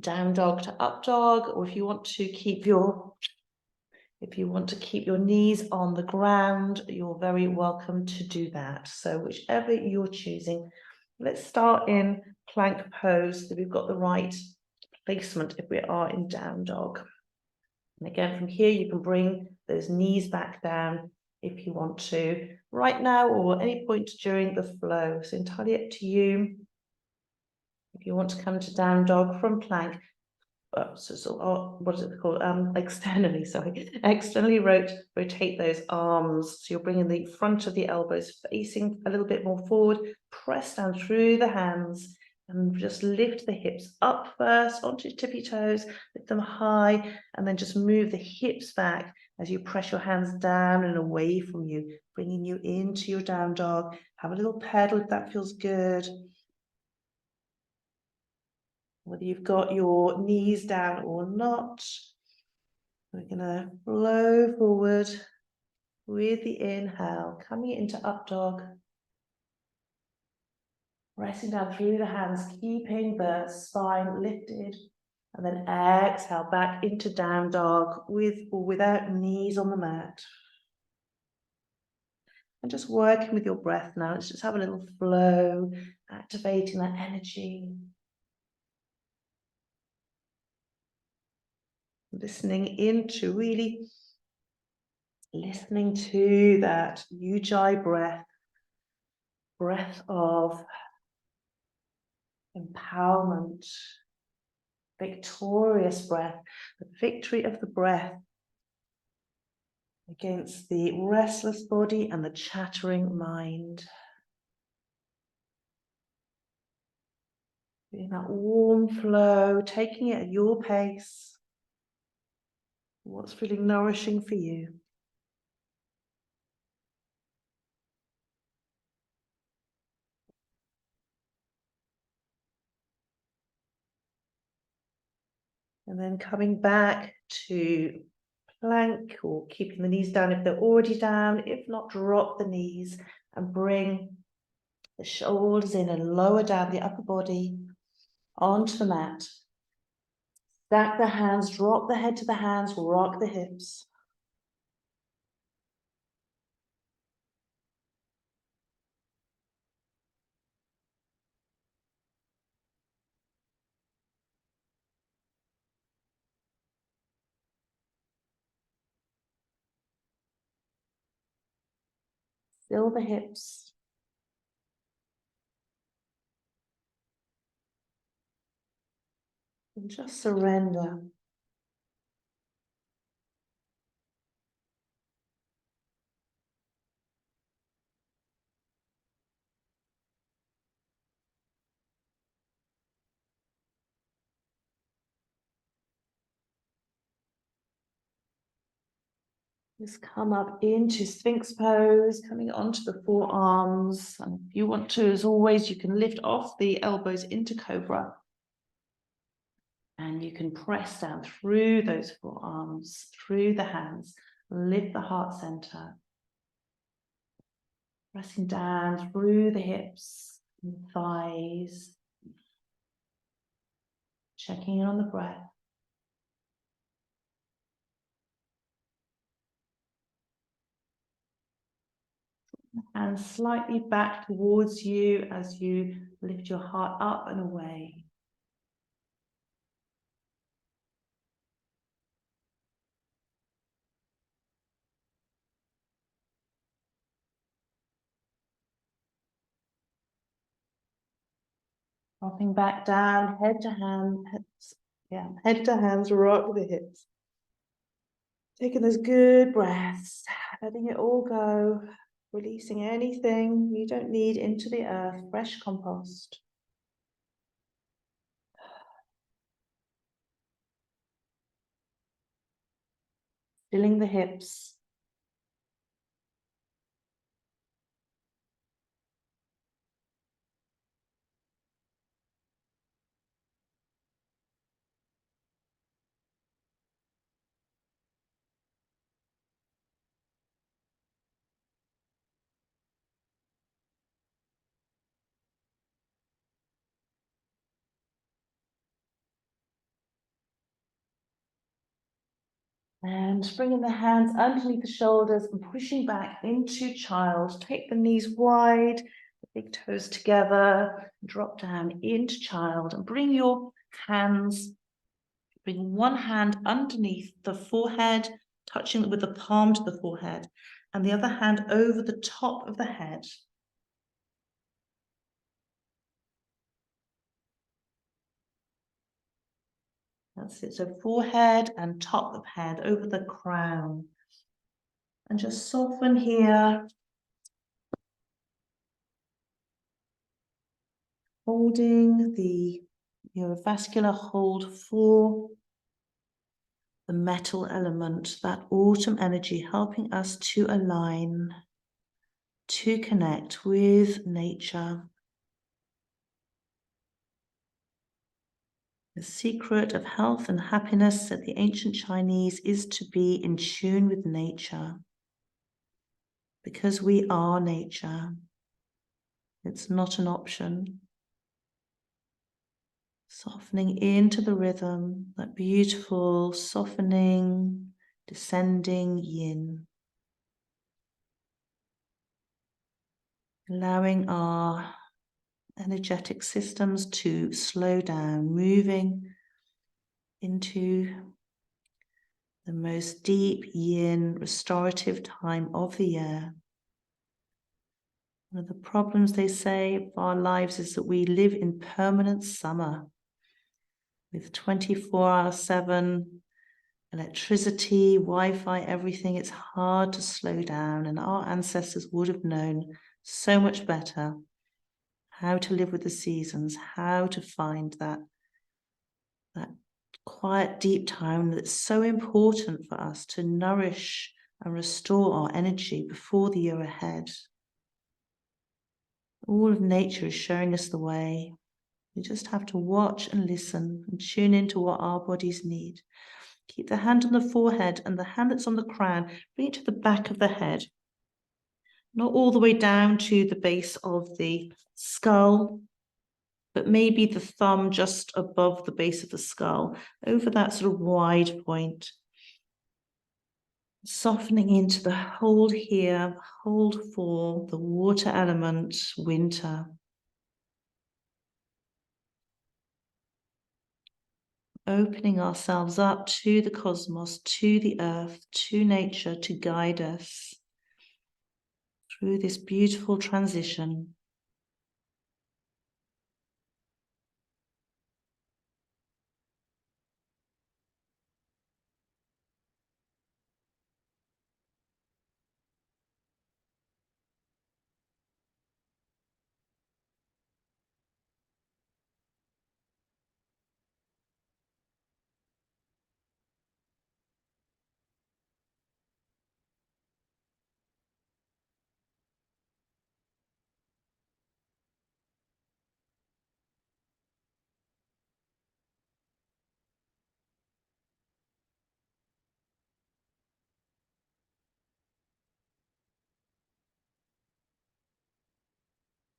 down dog to up dog, or if you want to keep your knees on the ground, you're very welcome to do that. So whichever you're choosing. Let's start in plank pose so we've got the right placement if we are in down dog. And again, from here, you can bring those knees back down if you want to, right now or any point during the flow. So entirely up to you. If you want to come to down dog from plank, what is it called? Externally, sorry. Externally rotate those arms. So you're bringing the front of the elbows facing a little bit more forward. Press down through the hands and just lift the hips up first onto your tippy toes. Lift them high and then just move the hips back as you press your hands down and away from you, bringing you into your down dog. Have a little pedal if that feels good. Whether you've got your knees down or not, we're going to flow forward with the inhale, coming into up dog, pressing down through the hands, keeping the spine lifted, and then exhale back into down dog with or without knees on the mat. And just working with your breath now. Let's just have a little flow, activating that energy. Listening to that Ujjayi breath of empowerment, victorious breath, the victory of the breath against the restless body and the chattering mind. Feeling that warm flow, taking it at your pace. What's feeling nourishing for you? And then coming back to plank or keeping the knees down if they're already down. If not, drop the knees and bring the shoulders in and lower down the upper body onto the mat. Stack the hands, drop the head to the hands, rock the hips. Still the hips. And just surrender. Just come up into Sphinx pose, coming onto the forearms. And if you want to, as always, you can lift off the elbows into Cobra. And you can press down through those forearms, through the hands, lift the heart center. Pressing down through the hips and the thighs. Checking in on the breath. And slightly back towards you as you lift your heart up and away. Dropping back down, head to hand, head to hands, rock the hips. Taking those good breaths, letting it all go, releasing anything you don't need into the earth, fresh compost. Filling the hips. And bringing the hands underneath the shoulders and pushing back into child. Take the knees wide, the big toes together, drop down into child and bring your hands, bring one hand underneath the forehead, touching with the palm to the forehead, and the other hand over the top of the head. That's it, so forehead and top of head over the crown. And just soften here. Holding the neurovascular hold for the metal element, that autumn energy, helping us to align, to connect with nature. The secret of health and happiness, said the ancient Chinese, is to be in tune with nature. Because we are nature. It's not an option. Softening into the rhythm, that beautiful softening, descending yin. Allowing our energetic systems to slow down, moving into the most deep yin restorative time of the year. One of the problems, they say, of our lives is that we live in permanent summer with 24/7 electricity, Wi-Fi, everything. It's hard to slow down, and our ancestors would have known so much better how to live with the seasons, how to find that quiet, deep time that's so important for us to nourish and restore our energy before the year ahead. All of nature is showing us the way. We just have to watch and listen and tune into what our bodies need. Keep the hand on the forehead and the hand that's on the crown, bring it to the back of the head. Not all the way down to the base of the skull, but maybe the thumb just above the base of the skull, over that sort of wide point. Softening into the hold here, hold for the water element, winter. Opening ourselves up to the cosmos, to the earth, to nature, to guide us through this beautiful transition.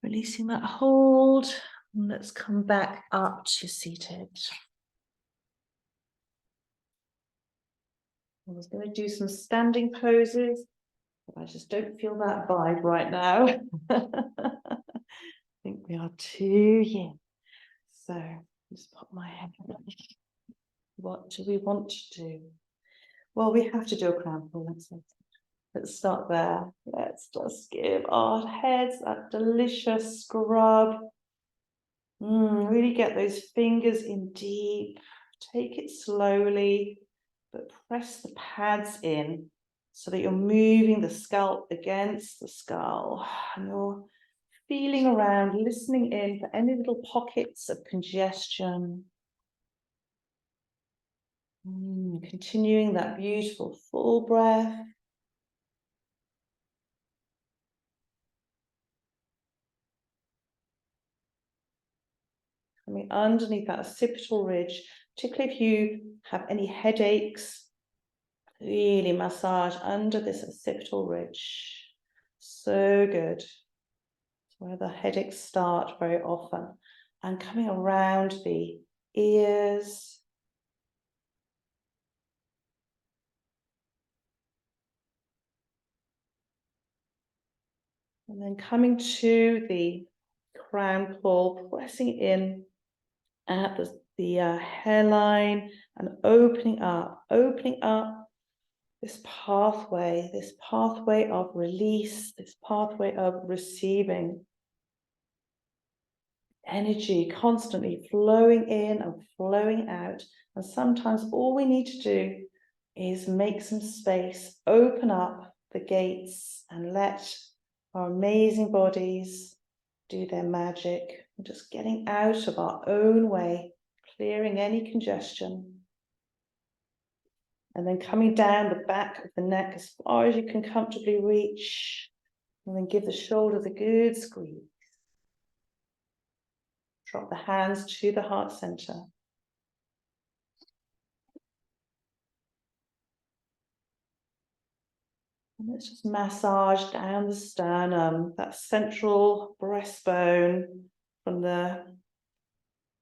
Releasing that hold. And let's come back up to seated. I was going to do some standing poses, but I just don't feel that vibe right now. I think we are too yin. So just pop my head. What do we want to do? Well, we have to do a crown pull. Let's start there. Let's just give our heads that delicious scrub. Really get those fingers in deep. Take it slowly, but press the pads in so that you're moving the scalp against the skull. And you're feeling around, listening in for any little pockets of congestion. Continuing that beautiful full breath. Coming underneath that occipital ridge, particularly if you have any headaches, really massage under this occipital ridge. So good. It's where the headaches start very often. And coming around the ears. And then coming to the crown pull, pressing in at the hairline and opening up this pathway of release, this pathway of receiving. Energy constantly flowing in and flowing out. And sometimes all we need to do is make some space, open up the gates and let our amazing bodies do their magic. We're just getting out of our own way, clearing any congestion. And then coming down the back of the neck as far as you can comfortably reach. And then give the shoulders a good squeeze. Drop the hands to the heart center. And let's just massage down the sternum, that central breastbone from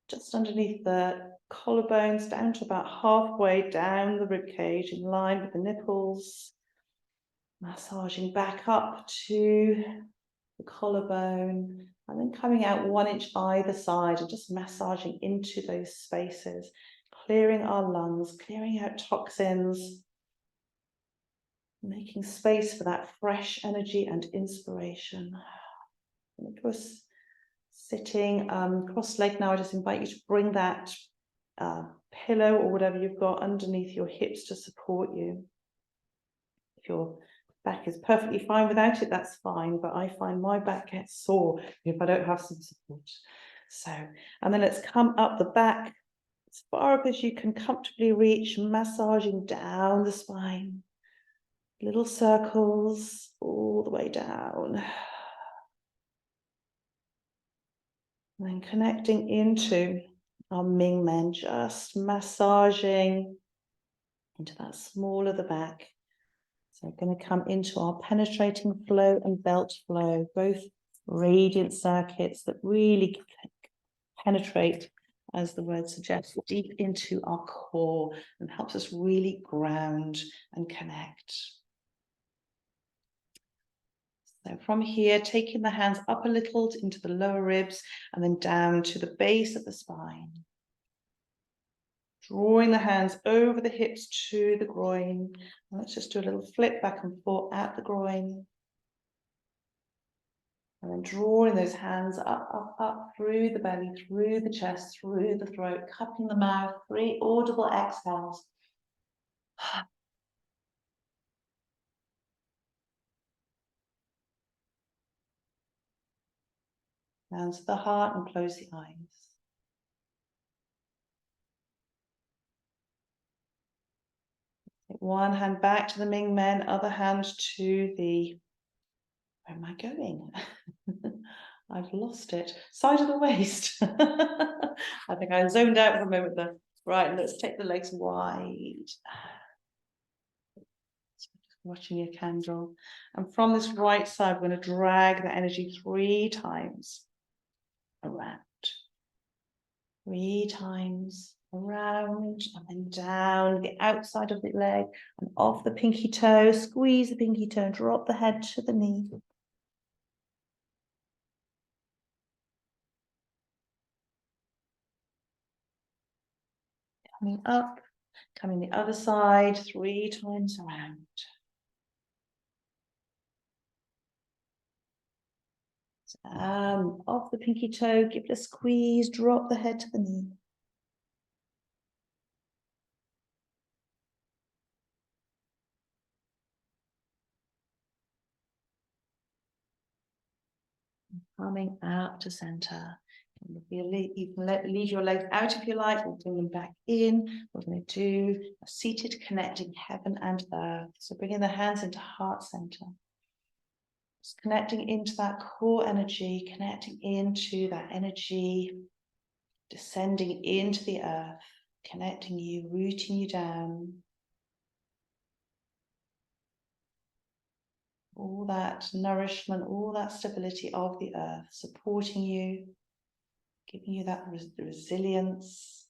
just underneath the collarbones down to about halfway down the ribcage in line with the nipples. Massaging back up to the collarbone and then coming out 1 inch either side and just massaging into those spaces, clearing our lungs, clearing out toxins, making space for that fresh energy and inspiration. And if you're sitting cross-legged now, I just invite you to bring that pillow or whatever you've got underneath your hips to support you. If your back is perfectly fine without it, that's fine, but I find my back gets sore if I don't have some support. So, and then let's come up the back as far up as you can comfortably reach, massaging down the spine. Little circles all the way down. And then connecting into our Ming Men, just massaging into that small of the back. So we're going to come into our penetrating flow and belt flow, both radiant circuits that really penetrate, as the word suggests, deep into our core and helps us really ground and connect. So from here, taking the hands up a little into the lower ribs and then down to the base of the spine. Drawing the hands over the hips to the groin. And let's just do a little flip back and forth at the groin. And then drawing those hands up, up, up, through the belly, through the chest, through the throat, cupping the mouth, 3 audible exhales. Down to the heart and close the eyes. Take one hand back to the Ming Men, other hand to the, where am I going? I've lost it. Side of the waist. I think I zoned out for a moment there. Right, let's take the legs wide. Watching your candle. And from this right side, we're going to drag the energy 3 times around. 3 times around and then down the outside of the leg and off the pinky toe. Squeeze the pinky toe, drop the head to the knee. Coming up, coming the other side, 3 times around. Off the pinky toe, give it a squeeze, drop the head to the knee. Coming out to center. You can leave your legs out if you like, or bring them back in. We're going to do a seated connecting heaven and earth. So bringing the hands into heart center. Just connecting into that core energy, connecting into that energy, descending into the earth, connecting you, rooting you down. All that nourishment, all that stability of the earth, supporting you, giving you that resilience,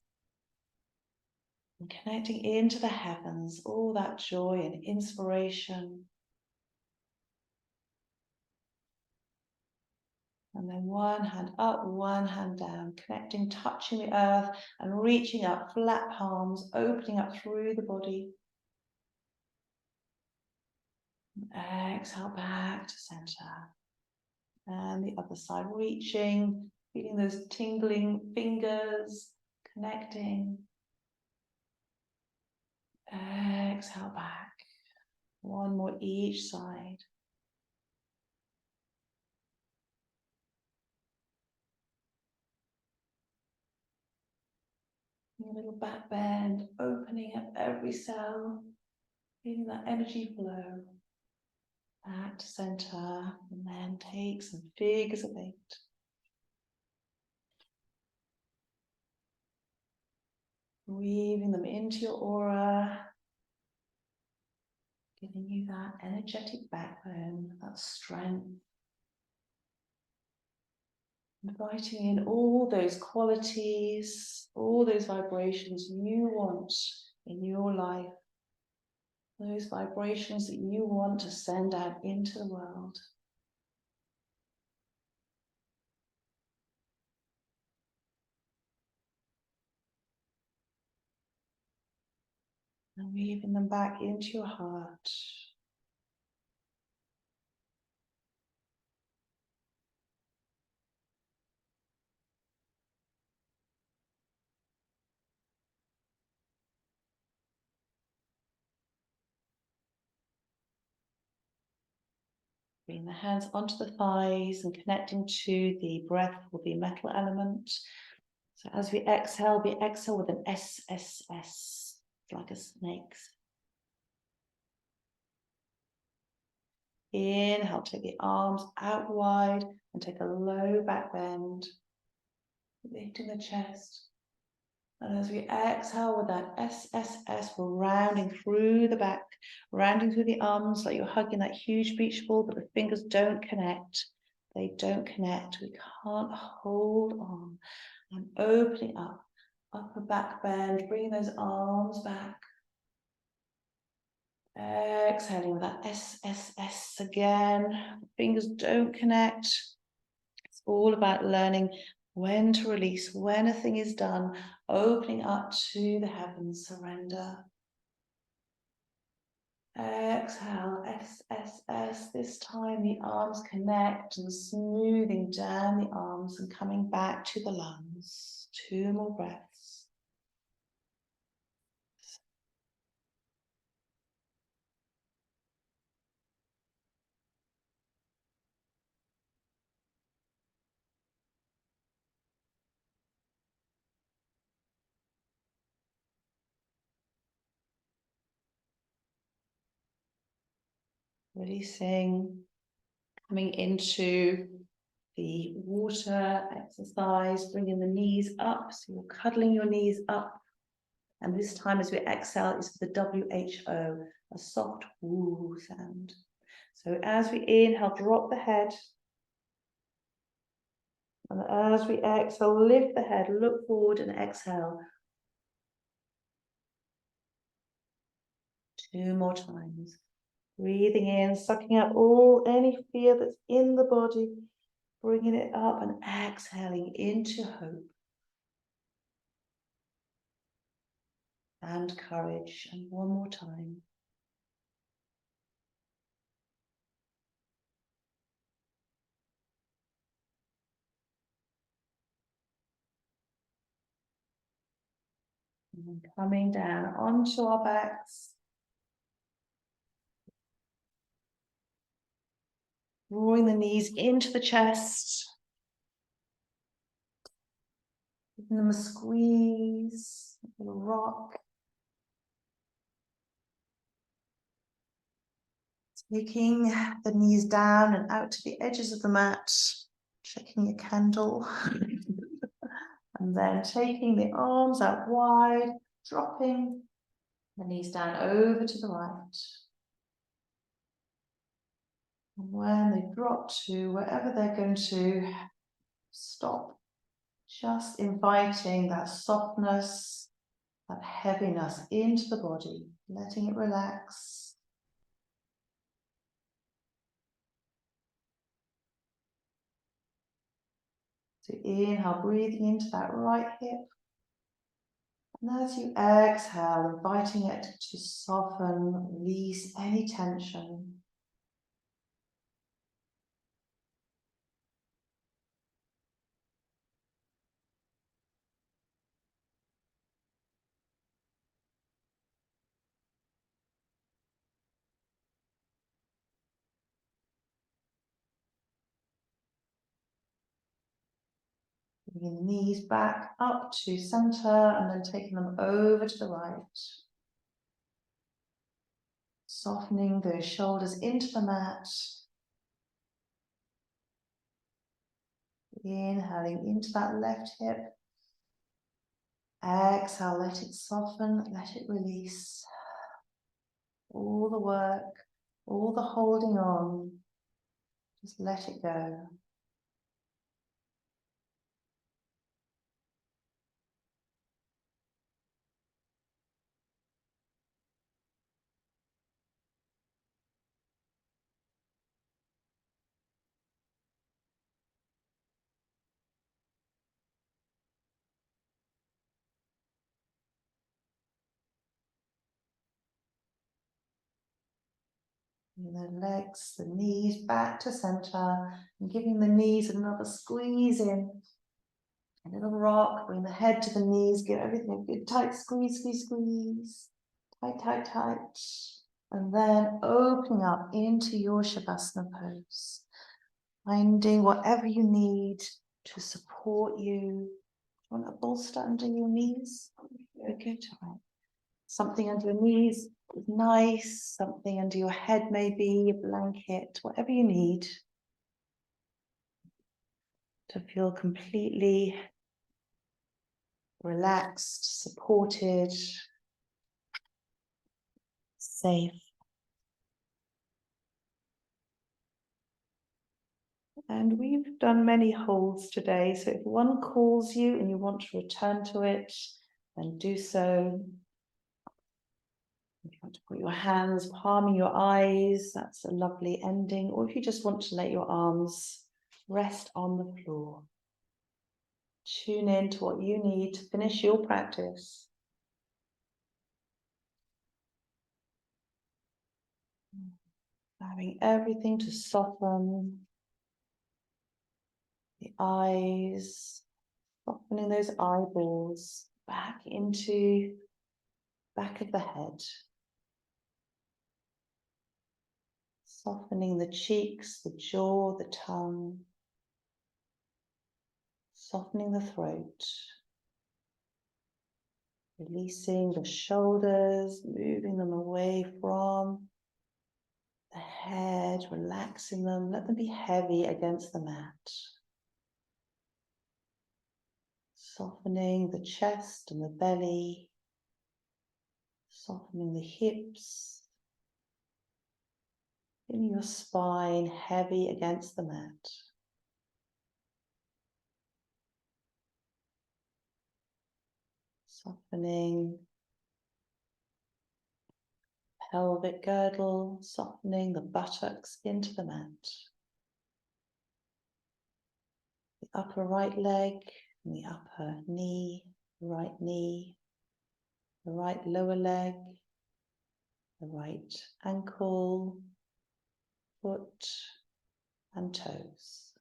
and connecting into the heavens, all that joy and inspiration. And then one hand up, one hand down, connecting, touching the earth and reaching up, flat palms, opening up through the body. Exhale back to center. And the other side, reaching, feeling those tingling fingers, connecting. Exhale back. One more each side. A little back bend, opening up every cell, feeling that energy flow. Back to center, and then take some figures of 8. Weaving them into your aura, giving you that energetic backbone, that strength. Inviting in all those qualities, all those vibrations you want in your life. Those vibrations that you want to send out into the world. And weaving them back into your heart. Bring the hands onto the thighs and connecting to the breath or the metal element. So as we exhale with an SSS, like a snake's. Inhale, take the arms out wide and take a low back bend, lifting the chest. And as we exhale with that SSS, we're rounding through the back, rounding through the arms like you're hugging that huge beach ball, but the fingers don't connect. They don't connect. We can't hold on. And opening up, upper back bend, bringing those arms back. Exhaling with that SSS again. Fingers don't connect. It's all about learning when to release, when a thing is done, opening up to the heavens, surrender. Exhale, S. This time the arms connect and smoothing down the arms and coming back to the lungs. 2 more breaths. Releasing, coming into the water exercise, bringing the knees up. So you're cuddling your knees up. And this time as we exhale is for the WHO, a soft woo sound. So as we inhale, drop the head. And as we exhale, lift the head, look forward and exhale. 2 more times. Breathing in, sucking up any fear that's in the body, bringing it up and exhaling into hope and courage. And 1 more time. And coming down onto our backs. Drawing the knees into the chest. Giving them a squeeze, a little rock. Taking the knees down and out to the edges of the mat. Checking your candle. And then taking the arms out wide, dropping the knees down over to the right. And when they drop to wherever they're going to, stop. Just inviting that softness, that heaviness into the body, letting it relax. So inhale, breathing into that right hip. And as you exhale, inviting it to soften, release any tension. Bringing the knees back up to center and then taking them over to the right. Softening those shoulders into the mat. Inhaling into that left hip. Exhale, let it soften, let it release. All the work, all the holding on, just let it go. Bring the legs, the knees back to center and giving the knees another squeeze in. A little rock, bring the head to the knees, give everything a good tight squeeze, squeeze, squeeze. Tight, tight, tight. And then opening up into your Shavasana pose. Finding whatever you need to support you. Do you want a bolster under your knees? Very good. All right. Something under your knees is nice. Something under your head maybe, a blanket, whatever you need to feel completely relaxed, supported, safe. And we've done many holds today, so if one calls you and you want to return to it, then do so. If you want to put your hands palming your eyes, that's a lovely ending. Or if you just want to let your arms rest on the floor. Tune in to what you need to finish your practice. Allowing everything to soften. The eyes, softening those eyeballs back into back of the head. Softening the cheeks, the jaw, the tongue. Softening the throat. Releasing the shoulders, moving them away from the head, relaxing them. Let them be heavy against the mat. Softening the chest and the belly. Softening the hips. Feeling your spine heavy against the mat. Softening pelvic girdle, softening the buttocks into the mat. The upper right leg and the upper knee, the right knee, the right lower leg, the right ankle, foot and toes.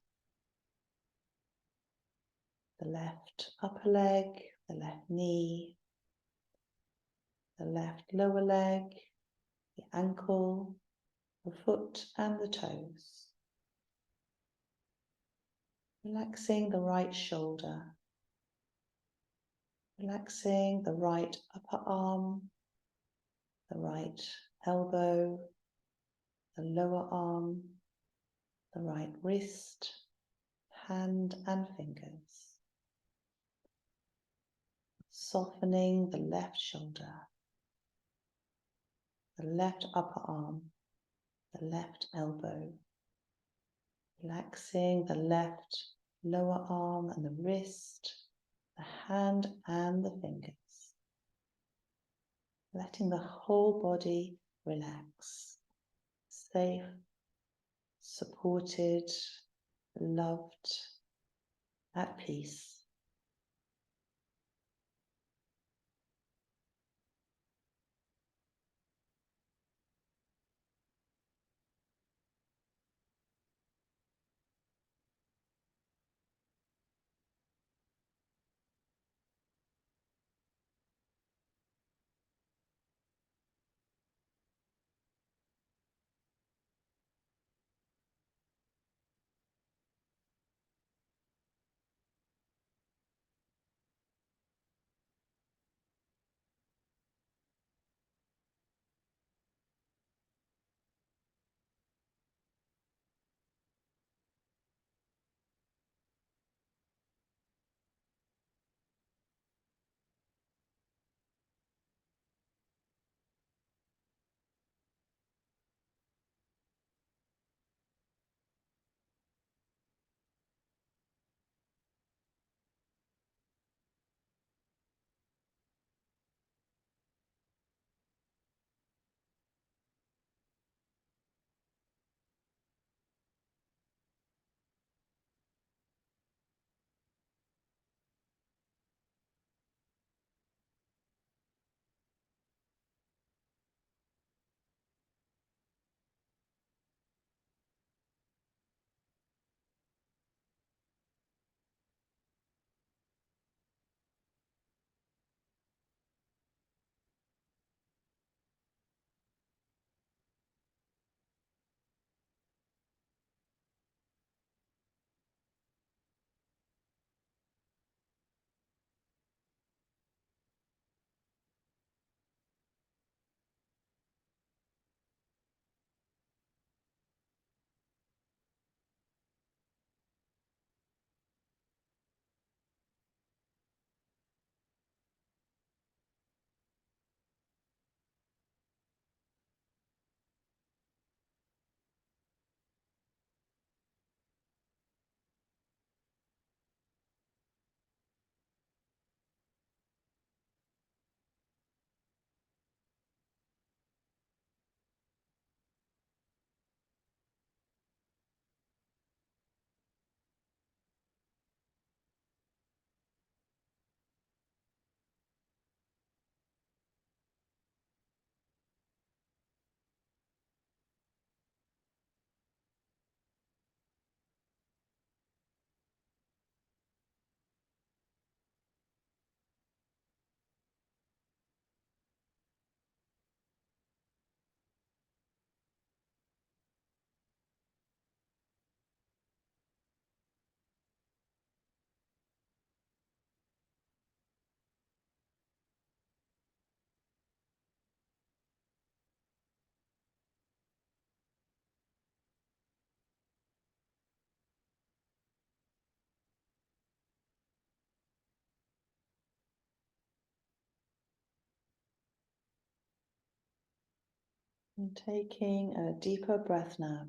The left upper leg, the left knee, the left lower leg, the ankle, the foot and the toes. Relaxing the right shoulder. Relaxing the right upper arm, the right elbow, the lower arm, the right wrist, hand and fingers. Softening the left shoulder, the left upper arm, the left elbow. Relaxing the left lower arm and the wrist, the hand and the fingers. Letting the whole body relax. Safe, supported, loved, at peace. And taking a deeper breath now.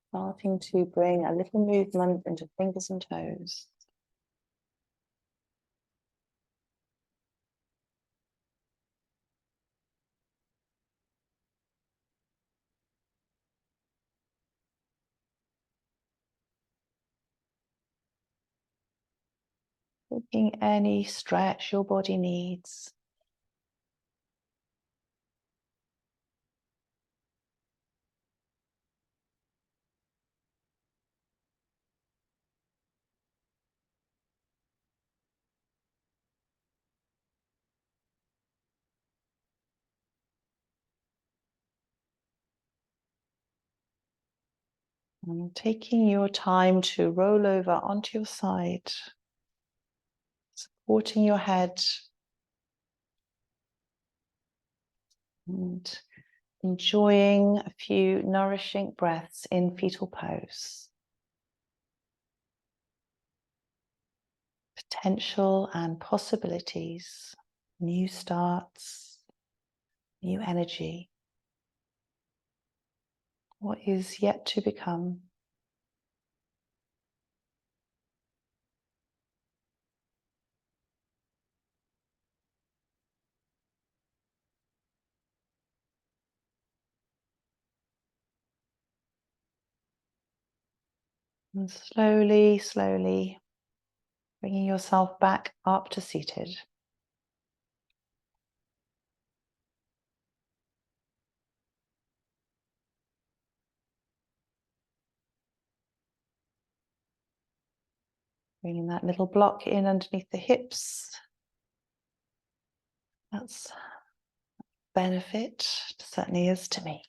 Starting to bring a little movement into fingers and toes. Taking any stretch your body needs. And taking your time to roll over onto your side, supporting your head and enjoying a few nourishing breaths in fetal pose. Potential and possibilities, new starts, new energy. What is yet to become. And slowly, slowly bringing yourself back up to seated. Bringing that little block in underneath the hips. That's a benefit, certainly is to me.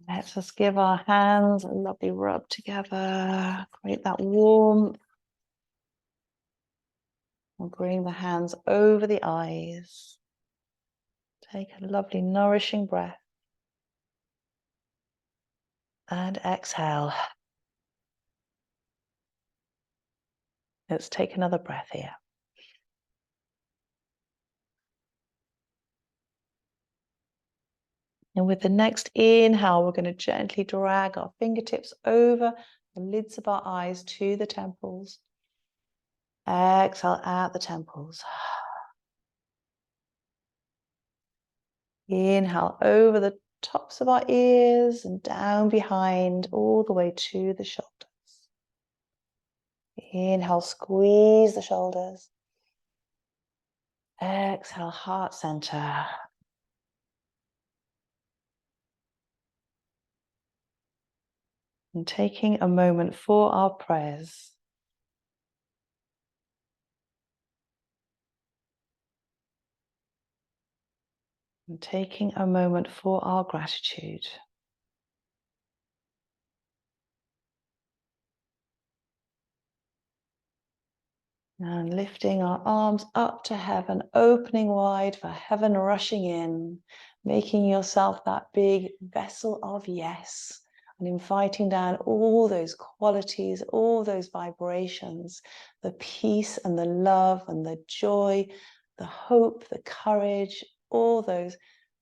Let's just give our hands a lovely rub together, create that warmth. We'll bring the hands over the eyes. Take a lovely nourishing breath. And exhale. Let's take another breath here. And with the next inhale, we're going to gently drag our fingertips over the lids of our eyes to the temples. Exhale at the temples. Inhale over the tops of our ears and down behind, all the way to the shoulders. Inhale, squeeze the shoulders. Exhale, heart center. And taking a moment for our prayers. And taking a moment for our gratitude. And lifting our arms up to heaven, opening wide for heaven rushing in, making yourself that big vessel of yes, and inviting down all those qualities, all those vibrations, the peace and the love and the joy, the hope, the courage, all those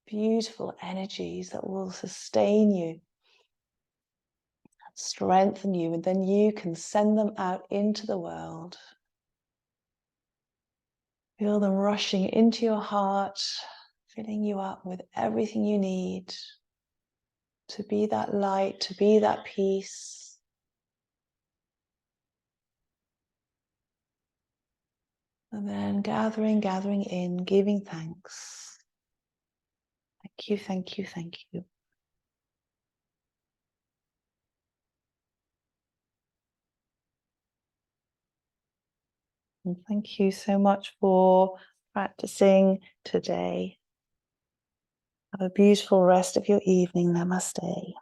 beautiful energies that will sustain you, strengthen you, and then you can send them out into the world. Feel them rushing into your heart, filling you up with everything you need to be that light, to be that peace. And then gathering in, giving thanks. Thank you, thank you, thank you. And thank you so much for practicing today. Have a beautiful rest of your evening. Namaste.